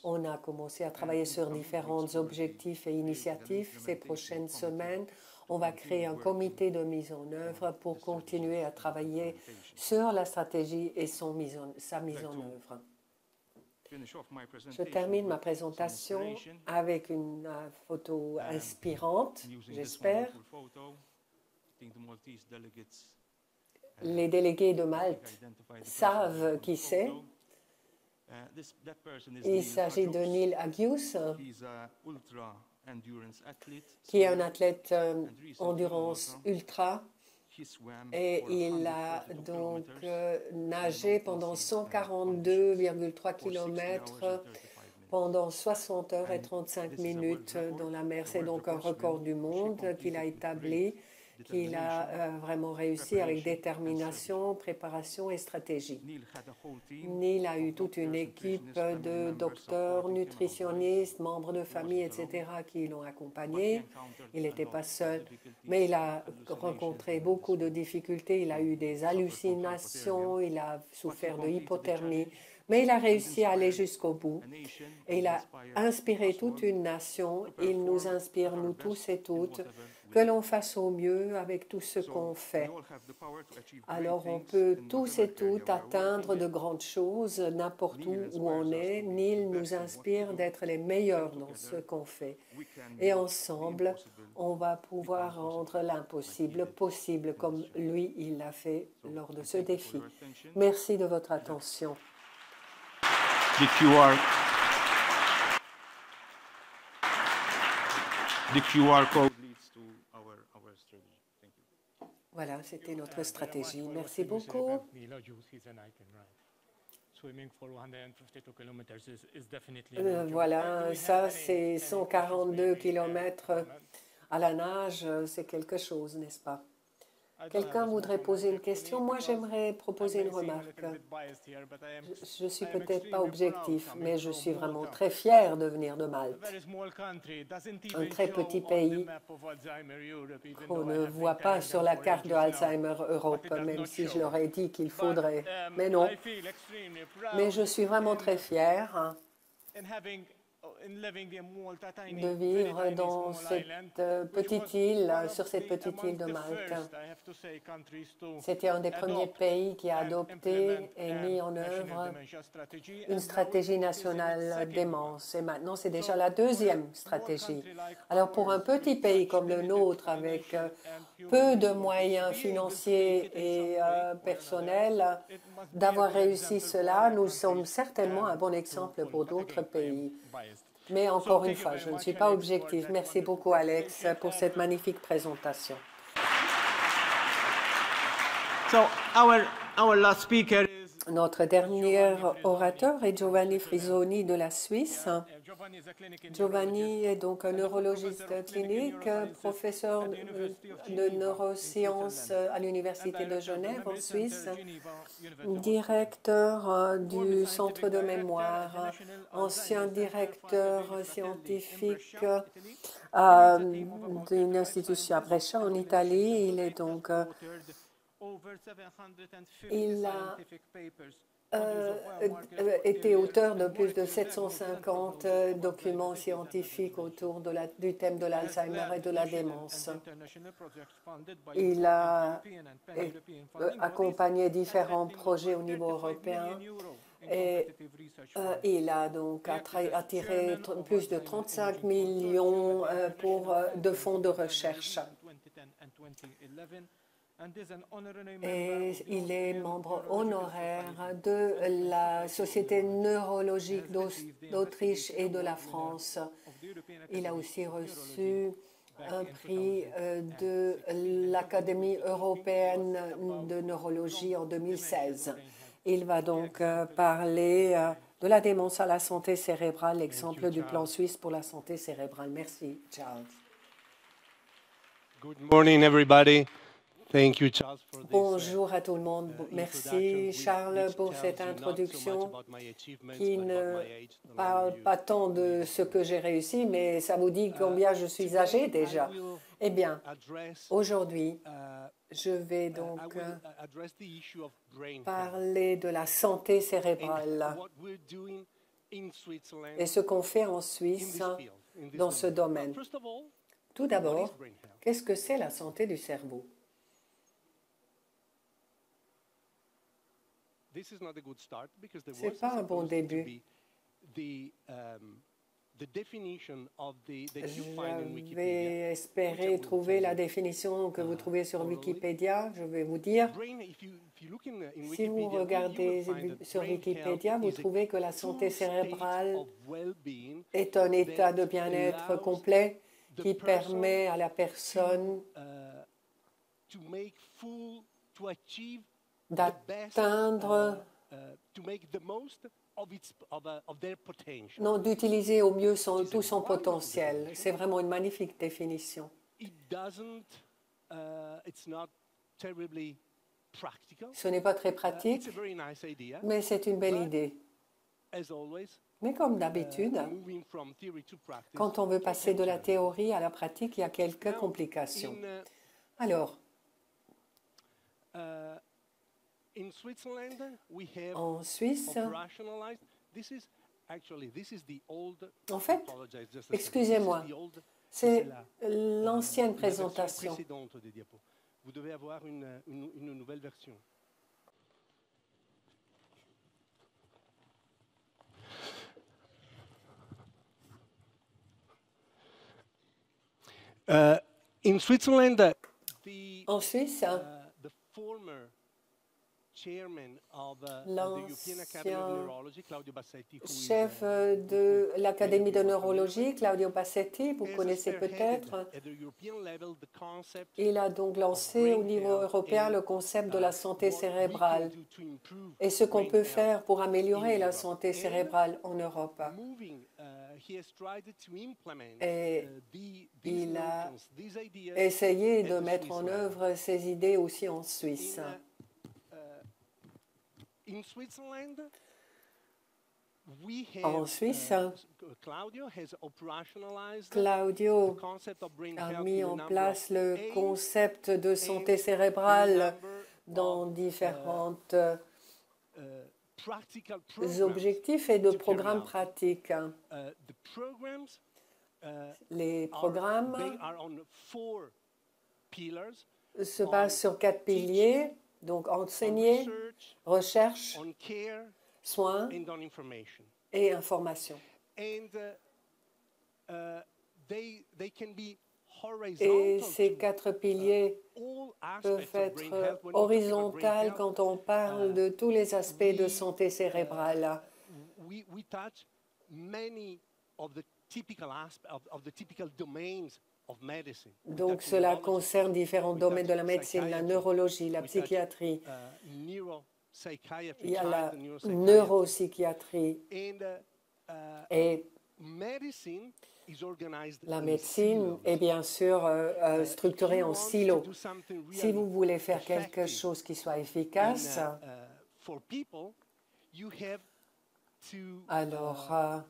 Speaker 2: On a commencé à travailler sur différents objectifs et initiatives ces prochaines semaines. On va créer un comité de mise en œuvre pour continuer à travailler sur la stratégie et sa mise en œuvre. Je termine ma présentation avec une photo inspirante, j'espère. les délégués de Malte savent qui c'est. Il s'agit de Neil Agius, qui est un athlète endurance ultra, et il a donc nagé pendant 142,3 km pendant 60 heures et 35 minutes dans la mer. C'est donc un record du monde qu'il a établi, qu'il a vraiment réussi avec détermination, préparation et stratégie. Neil a eu toute une équipe de docteurs, nutritionnistes, membres de famille, etc., qui l'ont accompagné. Il n'était pas seul, mais il a rencontré beaucoup de difficultés. Il a eu des hallucinations, il a souffert de hypothermie, mais il a réussi à aller jusqu'au bout. Et il a inspiré toute une nation. Il nous inspire, nous tous et toutes, que l'on fasse au mieux avec tout ce qu'on fait. Alors, on peut tous et toutes atteindre de grandes choses n'importe où on est. Neil nous inspire d'être les meilleurs dans ce qu'on fait. Et ensemble, on va pouvoir rendre l'impossible possible, comme lui, il l'a fait lors de ce défi. Merci de votre attention.
Speaker 4: The QR code leads to our strategy. Thank you.
Speaker 2: Voilà, c'était notre stratégie. Merci beaucoup. Voilà, ça c'est 142 km à la nage, c'est quelque chose, n'est-ce pas? Quelqu'un voudrait poser une question? Moi, j'aimerais proposer une remarque. Je ne suis peut-être pas objectif, mais je suis vraiment très fier de venir de Malte. Un très petit pays qu'on ne voit pas sur la carte de Alzheimer Europe, même si je leur ai dit qu'il faudrait. Mais non. Mais je suis vraiment très fier de vivre dans cette petite île, sur cette petite île de Malte. C'était un des premiers pays qui a adopté et mis en œuvre une stratégie nationale démence. Et maintenant, c'est déjà la deuxième stratégie. Alors, pour un petit pays comme le nôtre, avec peu de moyens financiers et personnels, d'avoir réussi cela, nous sommes certainement un bon exemple pour d'autres pays. Mais encore une fois, je ne suis pas objectif. Merci beaucoup, Alex, pour cette magnifique présentation.
Speaker 1: So our last speaker is
Speaker 2: Notre dernier orateur est Giovanni Frisoni de la Suisse. Giovanni est donc un neurologiste clinique, professeur de neurosciences à l'Université de Genève en Suisse, directeur du Centre de mémoire, ancien directeur scientifique d'une institution à Brescia en Italie. Il est donc il a été auteur de plus de 750 documents scientifiques autour du thème de l'Alzheimer et de la démence. Il a accompagné différents projets au niveau européen et il a donc attiré plus de 35 millions de fonds de recherche. Et il est membre honoraire de la Société neurologique d'Autriche et de la France. Il a aussi reçu un prix de l'Académie européenne de neurologie en 2016. Il va donc parler de la démence à la santé cérébrale, l'exemple du plan suisse pour la santé cérébrale. Merci, Charles.
Speaker 5: Good morning, everybody. Thank you, Charles, for this,
Speaker 2: Bonjour à tout le monde. Merci, Charles, pour cette introduction qui ne parle pas tant de ce que j'ai réussi, mais ça vous dit combien je suis âgé déjà. Eh bien, aujourd'hui, je vais donc parler de la santé cérébrale et ce qu'on fait en Suisse dans ce domaine. Tout d'abord, qu'est-ce que c'est la santé du cerveau? Ce n'est pas un bon début
Speaker 5: the definition of that you find in Wikipedia.
Speaker 2: J'avais espéré trouver la définition que vous trouvez sur Wikipédia. Je vais vous dire. Si vous regardez sur Wikipédia, vous trouvez que la santé cérébrale est un état de bien-être complet qui permet à la personne d'atteindre, non, d'utiliser au mieux tout son potentiel. C'est vraiment une magnifique définition. Ce n'est pas très pratique, mais c'est une belle idée. Mais comme d'habitude, quand on veut passer de la théorie à la pratique, il y a quelques complications. Alors, en Suisse, en fait, excusez-moi, c'est l'ancienne présentation.
Speaker 5: Vous devez avoir une nouvelle version. In Switzerland,
Speaker 2: en Suisse,
Speaker 5: the former chairman of the European Academy of Neurology, Claudio Bassetti,
Speaker 2: chef de l'Académie de neurologie, Claudio Bassetti, vous connaissez peut-être. Il a donc lancé au niveau européen le concept de la santé cérébrale et ce qu'on peut faire pour améliorer la santé cérébrale en Europe. Et il a essayé de mettre en œuvre ces idées aussi en Suisse. En Suisse, Claudio a mis en place le concept de santé cérébrale dans différents objectifs et de programmes pratiques. Les programmes se basent sur 4 piliers, donc enseigner, recherche, soins et information. Et ces 4 piliers peuvent être horizontaux quand on parle de tous les aspects de santé cérébrale. Donc cela concerne différents domaines de la médecine, la neurologie, la psychiatrie, il y a la neuropsychiatrie et la médecine est bien sûr structurée en silos. Si vous voulez faire quelque chose qui soit efficace, alors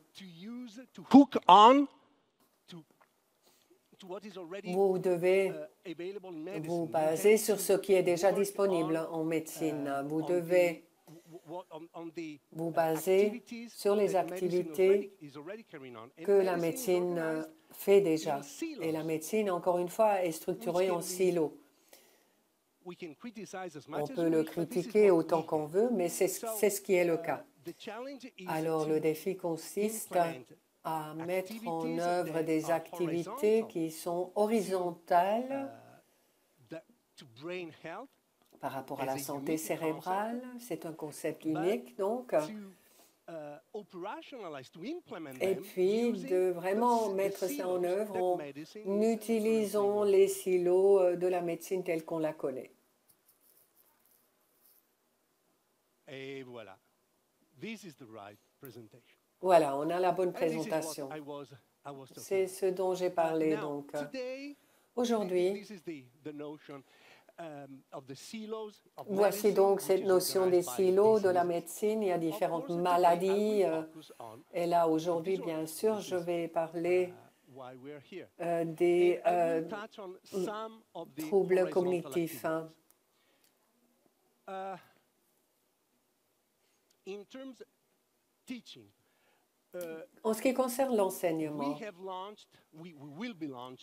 Speaker 2: vous devez vous baser sur ce qui est déjà disponible en médecine. Vous devez vous baser sur les activités que la médecine fait déjà. Et la médecine, encore une fois, est structurée en silos. On peut le critiquer autant qu'on veut, mais c'est ce qui est le cas. Alors, le défi consiste à mettre en œuvre des activités qui sont horizontales par rapport à la santé cérébrale. C'est un concept unique, donc. Et puis, de vraiment mettre ça en œuvre en utilisant les silos de la médecine telle qu'on la connaît.
Speaker 5: Et voilà. This is the right presentation.
Speaker 2: Voilà, on a la bonne présentation. C'est ce dont j'ai parlé. Donc, aujourd'hui, voici donc cette notion des silos de la médecine. Il y a différentes maladies. Et là, aujourd'hui, bien sûr, je vais parler des troubles cognitifs. En ce qui concerne l'enseignement,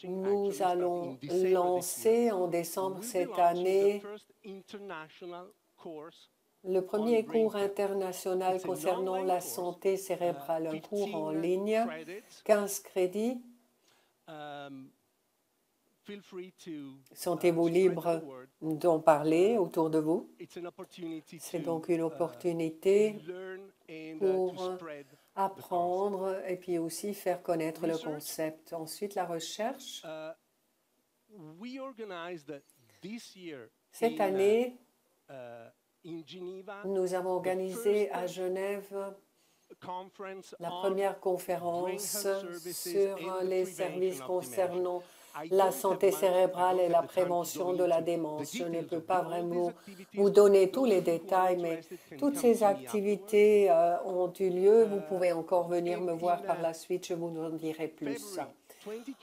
Speaker 2: nous allons lancer en décembre cette année Le premier cours international concernant la santé cérébrale, un cours en ligne, 15 crédits. Sentez-vous libre d'en parler autour de vous. C'est donc une opportunité pour apprendre et puis aussi faire connaître le concept. Ensuite, la recherche. Cette année, nous avons organisé à Genève la première conférence sur les services concernant la santé cérébrale et la prévention de la démence. Je ne peux pas vraiment vous donner tous les détails, mais toutes ces activités ont eu lieu. Vous pouvez encore venir me voir par la suite, je vous en dirai plus.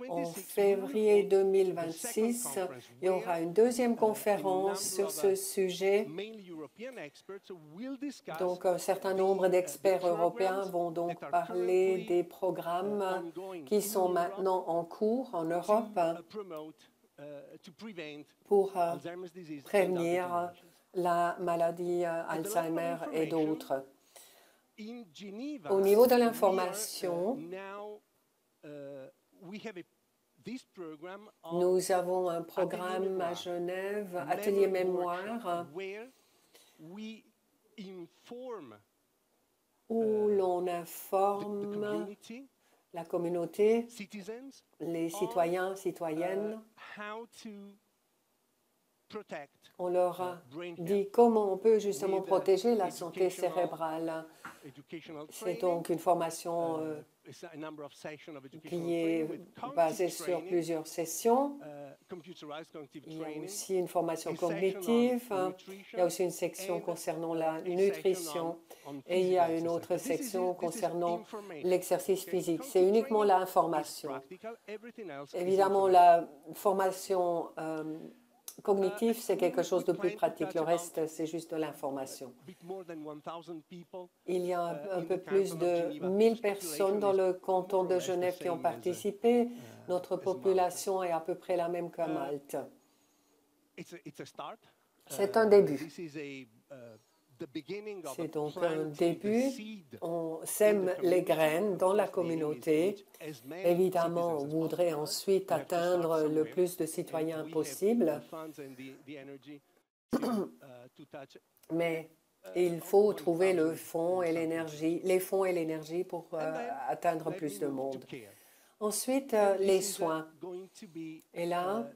Speaker 2: En février 2026, il y aura une deuxième conférence sur ce sujet. Donc, un certain nombre d'experts européens vont donc parler des programmes qui sont maintenant en cours en Europe pour prévenir la maladie Alzheimer et d'autres. Au niveau de l'information, nous avons un programme à Genève, Atelier Mémoire, où l'on informe la communauté, les citoyens, citoyennes. On leur dit comment on peut justement protéger la santé cérébrale. C'est donc une formation qui est basée sur plusieurs sessions. Il y a aussi une formation cognitive, il y a aussi une section concernant la nutrition et il y a une autre section concernant l'exercice physique. C'est uniquement l'information. Évidemment, la formation cognitif, c'est quelque chose de plus pratique. Le reste, c'est juste de l'information. Il y a un peu plus de 1000 personnes dans le canton de Genève qui ont participé. Notre population est à peu près la même qu'à Malte. C'est un début. C'est donc un début. On sème les graines dans la communauté. Évidemment, on voudrait ensuite atteindre le plus de citoyens possible. Mais il faut trouver le fonds et l'énergie, les fonds et l'énergie pour atteindre plus de monde. Ensuite, les soins. Et là,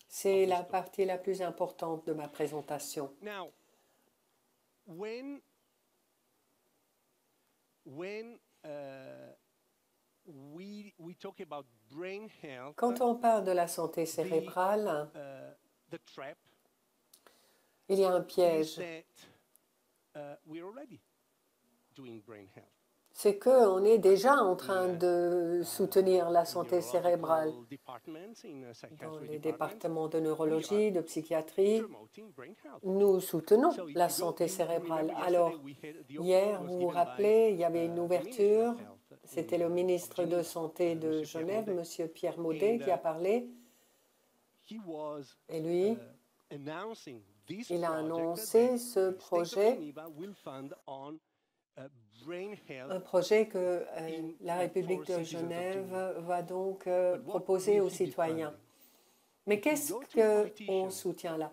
Speaker 2: c'est la partie la plus importante de ma présentation. Quand on parle de la santé cérébrale, il y a un piège. C'est qu'on est déjà en train de soutenir la santé cérébrale dans les départements de neurologie, de psychiatrie. Nous soutenons la santé cérébrale. Alors, hier, vous vous rappelez, il y avait une ouverture. C'était le ministre de Santé de Genève, M. Pierre Maudet, qui a parlé. Et lui, il a annoncé ce projet. Un projet que la République de Genève va donc proposer aux citoyens. Mais qu'est-ce qu'on soutient là?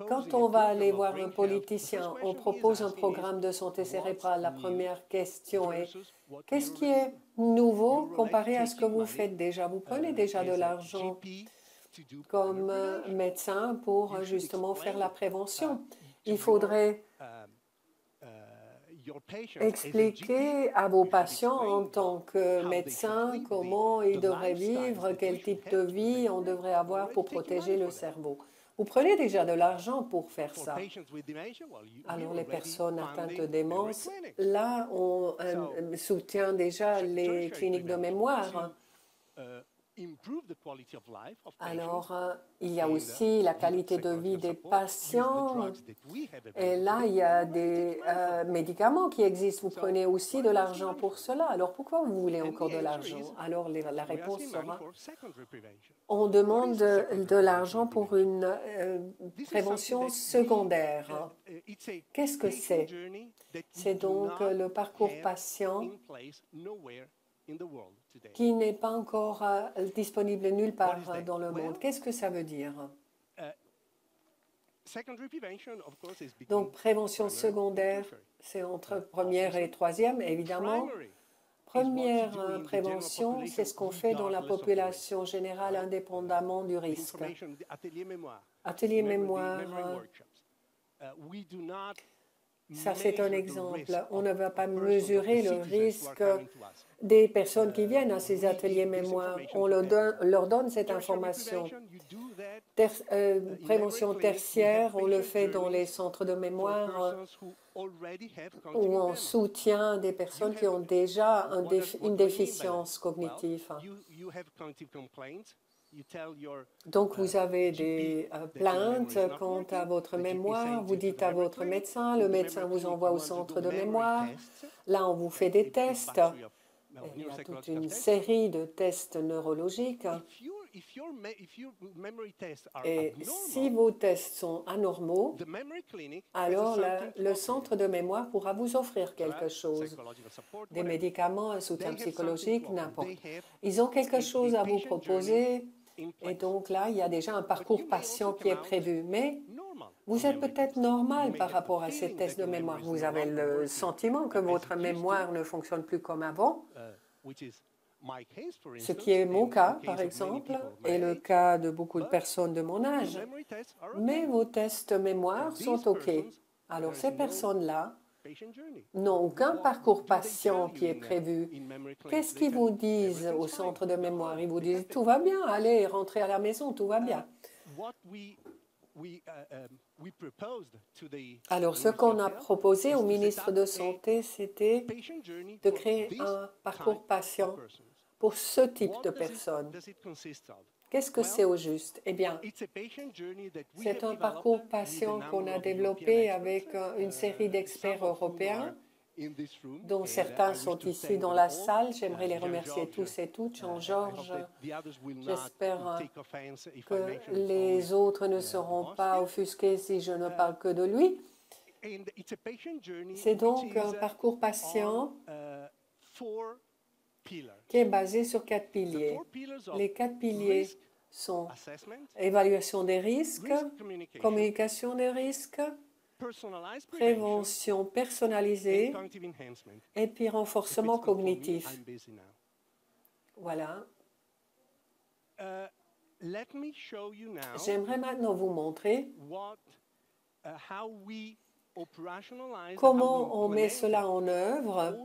Speaker 2: Quand on va aller voir un politicien, on propose un programme de santé cérébrale. La première question est, qu'est-ce qui est nouveau comparé à ce que vous faites déjà? Vous prenez déjà de l'argent comme médecin pour justement faire la prévention. Il faudrait expliquer à vos patients en tant que médecin comment ils devraient vivre, quel type de vie on devrait avoir pour protéger le cerveau. Vous prenez déjà de l'argent pour faire ça. Alors les personnes atteintes de démence, là on soutient déjà les cliniques de mémoire. Alors, il y a aussi la qualité de vie des patients. Et là, il y a des médicaments qui existent. Vous prenez aussi de l'argent pour cela. Alors, pourquoi vous voulez encore de l'argent? Alors, la réponse sera, on demande de l'argent pour une prévention secondaire. Qu'est-ce que c'est? C'est donc le parcours patient qui n'est pas encore disponible nulle part dans le monde. Qu'est-ce que ça veut dire? Donc, prévention secondaire, c'est entre première et troisième, évidemment. Première prévention, c'est ce qu'on fait dans la population générale, indépendamment du risque. Atelier mémoire, ça c'est un exemple. On ne va pas mesurer le risque des personnes qui viennent à ces ateliers mémoire. On leur donne cette information. Prévention tertiaire, on le fait dans les centres de mémoire où on soutient des personnes qui ont déjà une déficience cognitive. Donc, vous avez des plaintes quant à votre mémoire. Vous dites à votre médecin, le médecin vous envoie au centre de mémoire. Là, on vous fait des tests. Il y a toute une série de tests neurologiques. Et si vos tests sont anormaux, alors le centre de mémoire pourra vous offrir quelque chose, des médicaments, un soutien psychologique, n'importe. Ils ont quelque chose à vous proposer et donc là, il y a déjà un parcours patient qui est prévu. Mais vous êtes peut-être normal par rapport à ces tests de mémoire. Vous avez le sentiment que votre mémoire ne fonctionne plus comme avant. Ce qui est mon cas, par exemple, et le cas de beaucoup de personnes de mon âge. Mais vos tests mémoire sont OK. Alors, ces personnes-là n'ont aucun parcours patient qui est prévu. Qu'est-ce qu'ils vous disent au centre de mémoire? Ils vous disent « Tout va bien, allez, rentrez à la maison, tout va bien ». Alors, ce qu'on a proposé au ministre de Santé, c'était de créer un parcours patient pour ce type de personnes. Qu'est-ce que c'est au juste? Eh bien, c'est un parcours patient qu'on a développé avec une série d'experts européens, dont certains sont ici dans la salle. J'aimerais les remercier tous et toutes. Jean-Georges, j'espère que les autres ne seront pas offusqués si je ne parle que de lui. C'est donc un parcours patient qui est basé sur 4 piliers. Les 4 piliers sont évaluation des risques, communication des risques, prévention personnalisée et puis renforcement cognitif. Voilà. J'aimerais maintenant vous montrer comment on met cela en œuvre,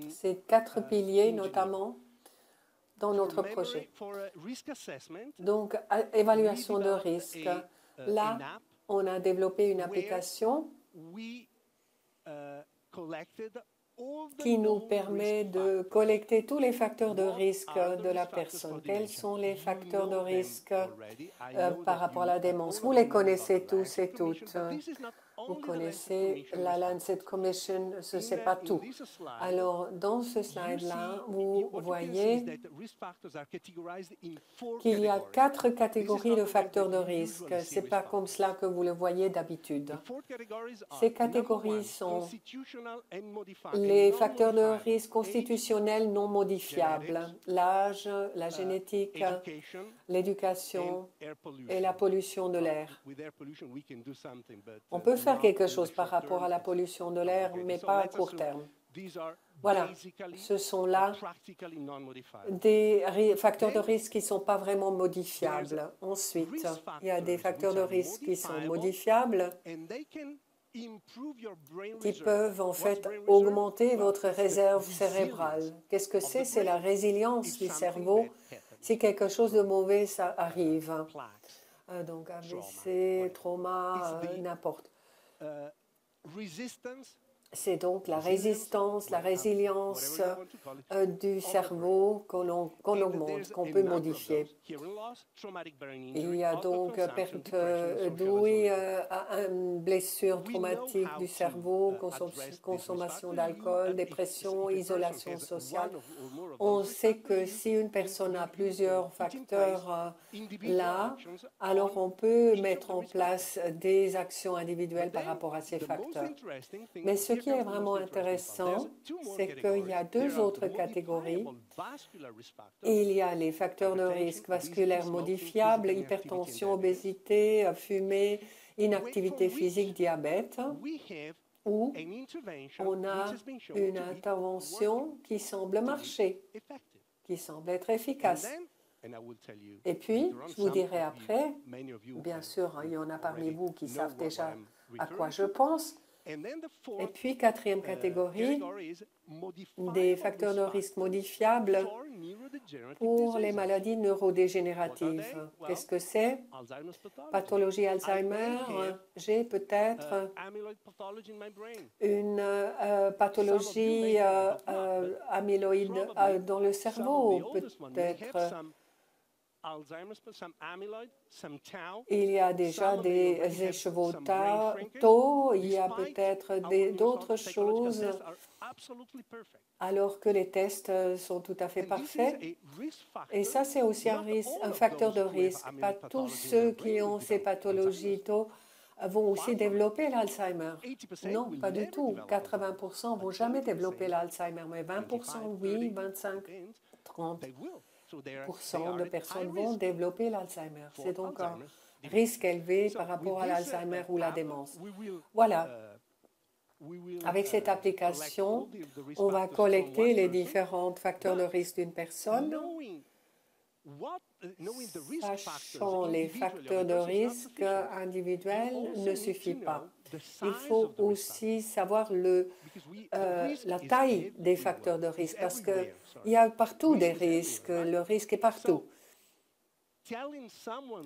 Speaker 2: ces 4 piliers notamment, dans notre projet. Donc, évaluation de risque. Là, on a développé une application qui nous permet de collecter tous les facteurs de risque de la personne. Quels sont les facteurs de risque par rapport à la démence? Vous les connaissez tous et toutes. Vous connaissez la Lancet Commission, ce n'est pas tout. Alors, dans ce slide-là, vous voyez qu'il y a 4 catégories de facteurs de risque. Ce n'est pas comme cela que vous le voyez d'habitude. Ces catégories sont les facteurs de risque constitutionnels non modifiables, l'âge, la génétique, l'éducation et la pollution de l'air. On peut faire quelque chose par rapport à la pollution de l'air, mais pas à court terme. Voilà, ce sont là des facteurs de risque qui ne sont pas vraiment modifiables. Ensuite, il y a des facteurs de risque qui sont modifiables, qui peuvent en fait augmenter votre réserve cérébrale. Qu'est-ce que c'est? C'est la résilience du cerveau si quelque chose de mauvais ça arrive. Donc AVC, trauma, n'importe. C'est donc la résistance, la résilience du cerveau qu'on augmente, qu'on peut modifier. Il y a donc perte d'ouïe, une blessure traumatique du cerveau, consommation d'alcool, dépression, isolation sociale. On sait que si une personne a plusieurs facteurs là, alors on peut mettre en place des actions individuelles par rapport à ces facteurs. Mais ce qui est vraiment intéressant, c'est qu'il y a deux autres catégories. Il y a les facteurs de risque vasculaire modifiables, hypertension, obésité, fumée, inactivité physique, diabète, où on a une intervention qui semble marcher, qui semble être efficace. Et puis, je vous dirai après, bien sûr, il y en a parmi vous qui savent déjà à quoi je pense. Et puis, quatrième catégorie, des facteurs de risque modifiables pour les maladies neurodégénératives. Qu'est-ce que c'est? Pathologie Alzheimer. J'ai peut-être une pathologie amyloïde dans le cerveau, peut-être. Il y a déjà des écheveaux tau, il y a peut-être d'autres choses, alors que les tests sont tout à fait parfaits. Et ça, c'est aussi un facteur de risque. Pas tous ceux qui ont ces pathologies tau vont aussi développer l'Alzheimer. Non, pas du tout. 80% ne vont jamais développer l'Alzheimer, mais 20% oui, 25, 30%. de personnes vont développer l'Alzheimer. C'est donc un risque élevé par rapport à l'Alzheimer ou la démence. Voilà. Avec cette application, on va collecter les différents facteurs de risque d'une personne. Sachant les facteurs de risque individuels ne suffit pas. Il faut aussi savoir la taille des facteurs de risque parce qu'il y a partout des risques. Le risque est partout.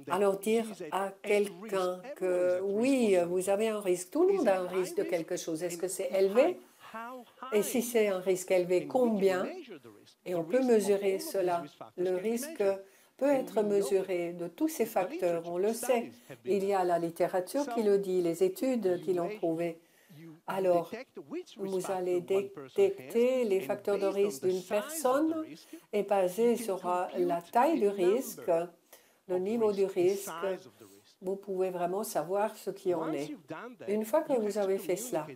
Speaker 2: Alors dire à quelqu'un que oui, vous avez un risque, tout le monde a un risque de quelque chose. Est-ce que c'est élevé? Et si c'est un risque élevé, combien? Et on peut mesurer cela. Le risque peut être mesuré de tous ces facteurs, on le sait. Il y a la littérature qui le dit, les études qui l'ont prouvé. Alors, vous allez détecter les facteurs de risque d'une personne et basé sur la taille du risque, le niveau du risque, vous pouvez vraiment savoir ce qui en est. Une fois que vous avez fait cela,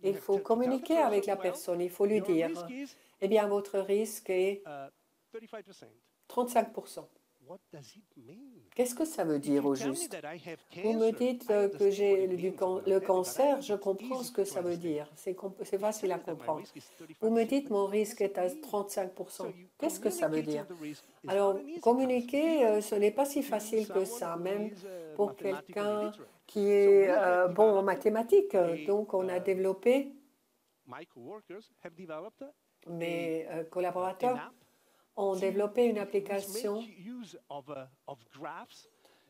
Speaker 2: il faut communiquer avec la personne, il faut lui dire, eh bien, votre risque est 35%. Qu'est-ce que ça veut dire au juste? Vous me dites que j'ai le cancer, je comprends ce que ça veut dire. C'est facile à comprendre. Vous me dites mon risque est à 35%. Qu'est-ce que ça veut dire? Alors, communiquer, ce n'est pas si facile que ça, même pour quelqu'un qui est bon en mathématiques. Donc, on a développé, mes collaborateurs ont développé une application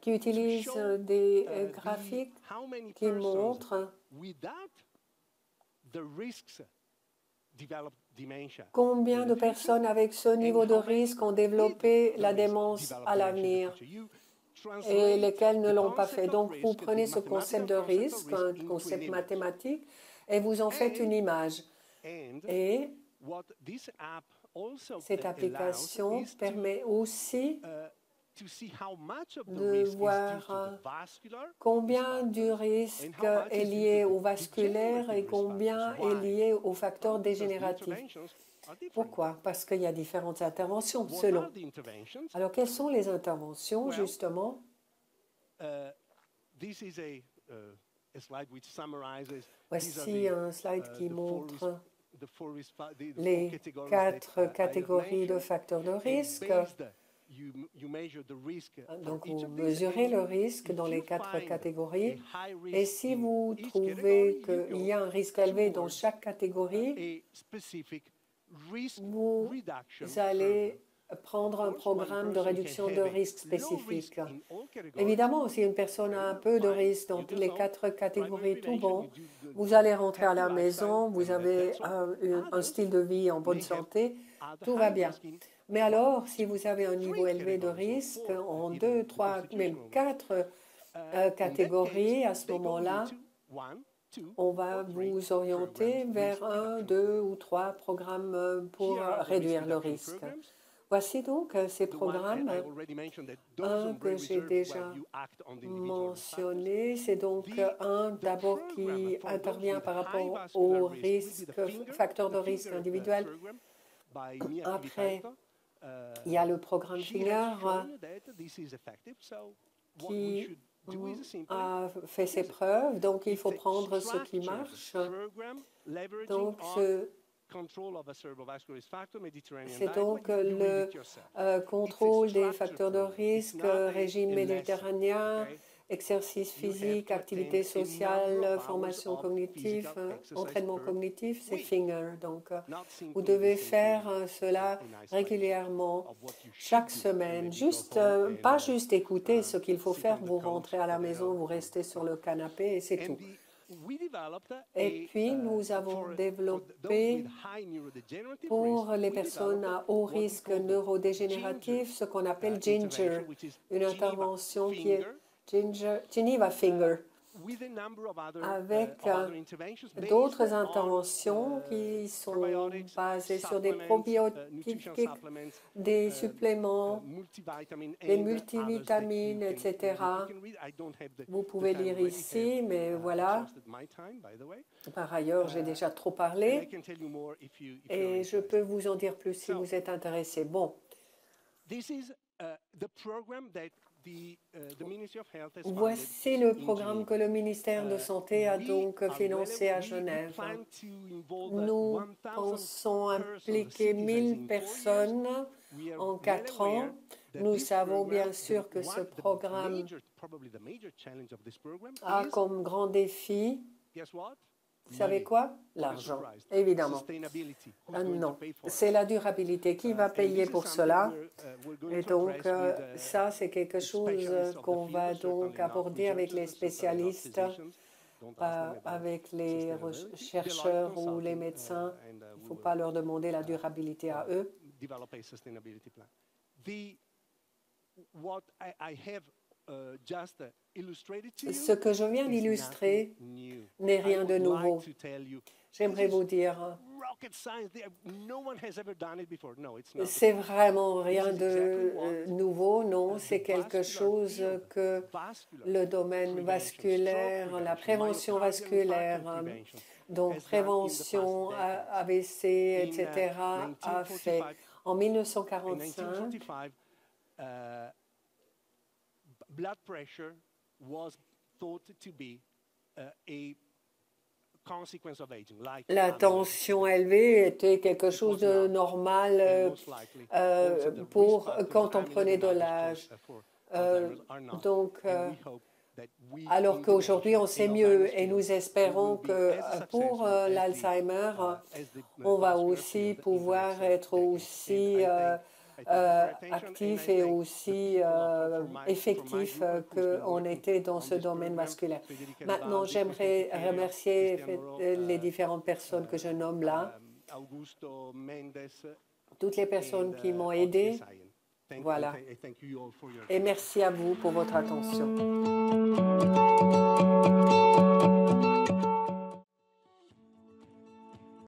Speaker 2: qui utilise des graphiques qui montrent combien de personnes avec ce niveau de risque ont développé la démence à l'avenir et lesquelles ne l'ont pas fait. Donc, vous prenez ce concept de risque, un concept mathématique, et vous en faites une image. Et cette application permet aussi de voir combien du risque est lié au vasculaire et combien est lié aux facteurs dégénératifs. Pourquoi? Parce qu'il y a différentes interventions selon. Alors, quelles sont les interventions, justement? Voici un slide qui montre les 4 catégories de facteurs de risque. Donc, vous mesurez le risque dans les 4 catégories. Et si vous trouvez qu'il y a un risque élevé dans chaque catégorie, vous allez prendre un programme de réduction de risque spécifique. Évidemment, si une personne a un peu de risque dans les 4 catégories, tout bon, vous allez rentrer à la maison, vous avez un style de vie en bonne santé, tout va bien. Mais alors, si vous avez un niveau élevé de risque en 2, 3, même 4 catégories, à ce moment-là, on va vous orienter vers 1, 2 ou 3 programmes pour réduire le risque. Voici donc ces programmes. Un que j'ai déjà mentionné, c'est donc un d'abord qui intervient par rapport aux risques, facteurs de risque individuels. Après, il y a le programme FINGER qui a fait ses preuves, donc il faut prendre ce qui marche. Donc, c'est donc le contrôle des facteurs de risque, régime méditerranéen, exercice physique, activité sociale, formation cognitive, entraînement cognitif, c'est FINGER. Donc, vous devez faire cela régulièrement, chaque semaine. Pas juste écouter ce qu'il faut faire, vous rentrez à la maison, vous restez sur le canapé et c'est tout. Et puis, nous avons développé pour les personnes à haut risque neurodégénératif ce qu'on appelle GINGER, une intervention qui est Geneva FINGER, avec d'autres interventions qui sont basées sur des probiotiques, des suppléments, des multivitamines, etc. Vous pouvez lire ici, mais voilà. Par ailleurs, j'ai déjà trop parlé et je peux vous en dire plus si vous êtes intéressé. Bon. Voici le programme que le ministère de Santé a donc financé à Genève. Nous pensons impliquer 1000 personnes en 4 ans. Nous savons bien sûr que ce programme a comme grand défi, vous savez quoi? L'argent, évidemment. Non, c'est la durabilité. Qui va payer pour cela? Et donc, ça, c'est quelque chose qu'on va donc aborder avec les spécialistes, avec les chercheurs ou les médecins. Il ne faut pas leur demander la durabilité à eux. Ce que je viens d'illustrer n'est rien de nouveau. J'aimerais vous dire, c'est vraiment rien de nouveau, non, c'est quelque chose que le domaine vasculaire, la prévention vasculaire, donc prévention AVC, etc., a fait. En 1945, blood pressure was thought to be a consequence of aging. La tension élevée était quelque chose de normal pour quand on prenait de l'âge. Donc, alors qu'aujourd'hui, on sait mieux et nous espérons que pour l'Alzheimer, on va aussi pouvoir être aussi actif et aussi effectif qu'on était dans ce domaine vasculaire. Maintenant, j'aimerais remercier les différentes personnes que je nomme là, toutes les personnes qui m'ont aidé. Voilà. Et merci à vous pour votre attention.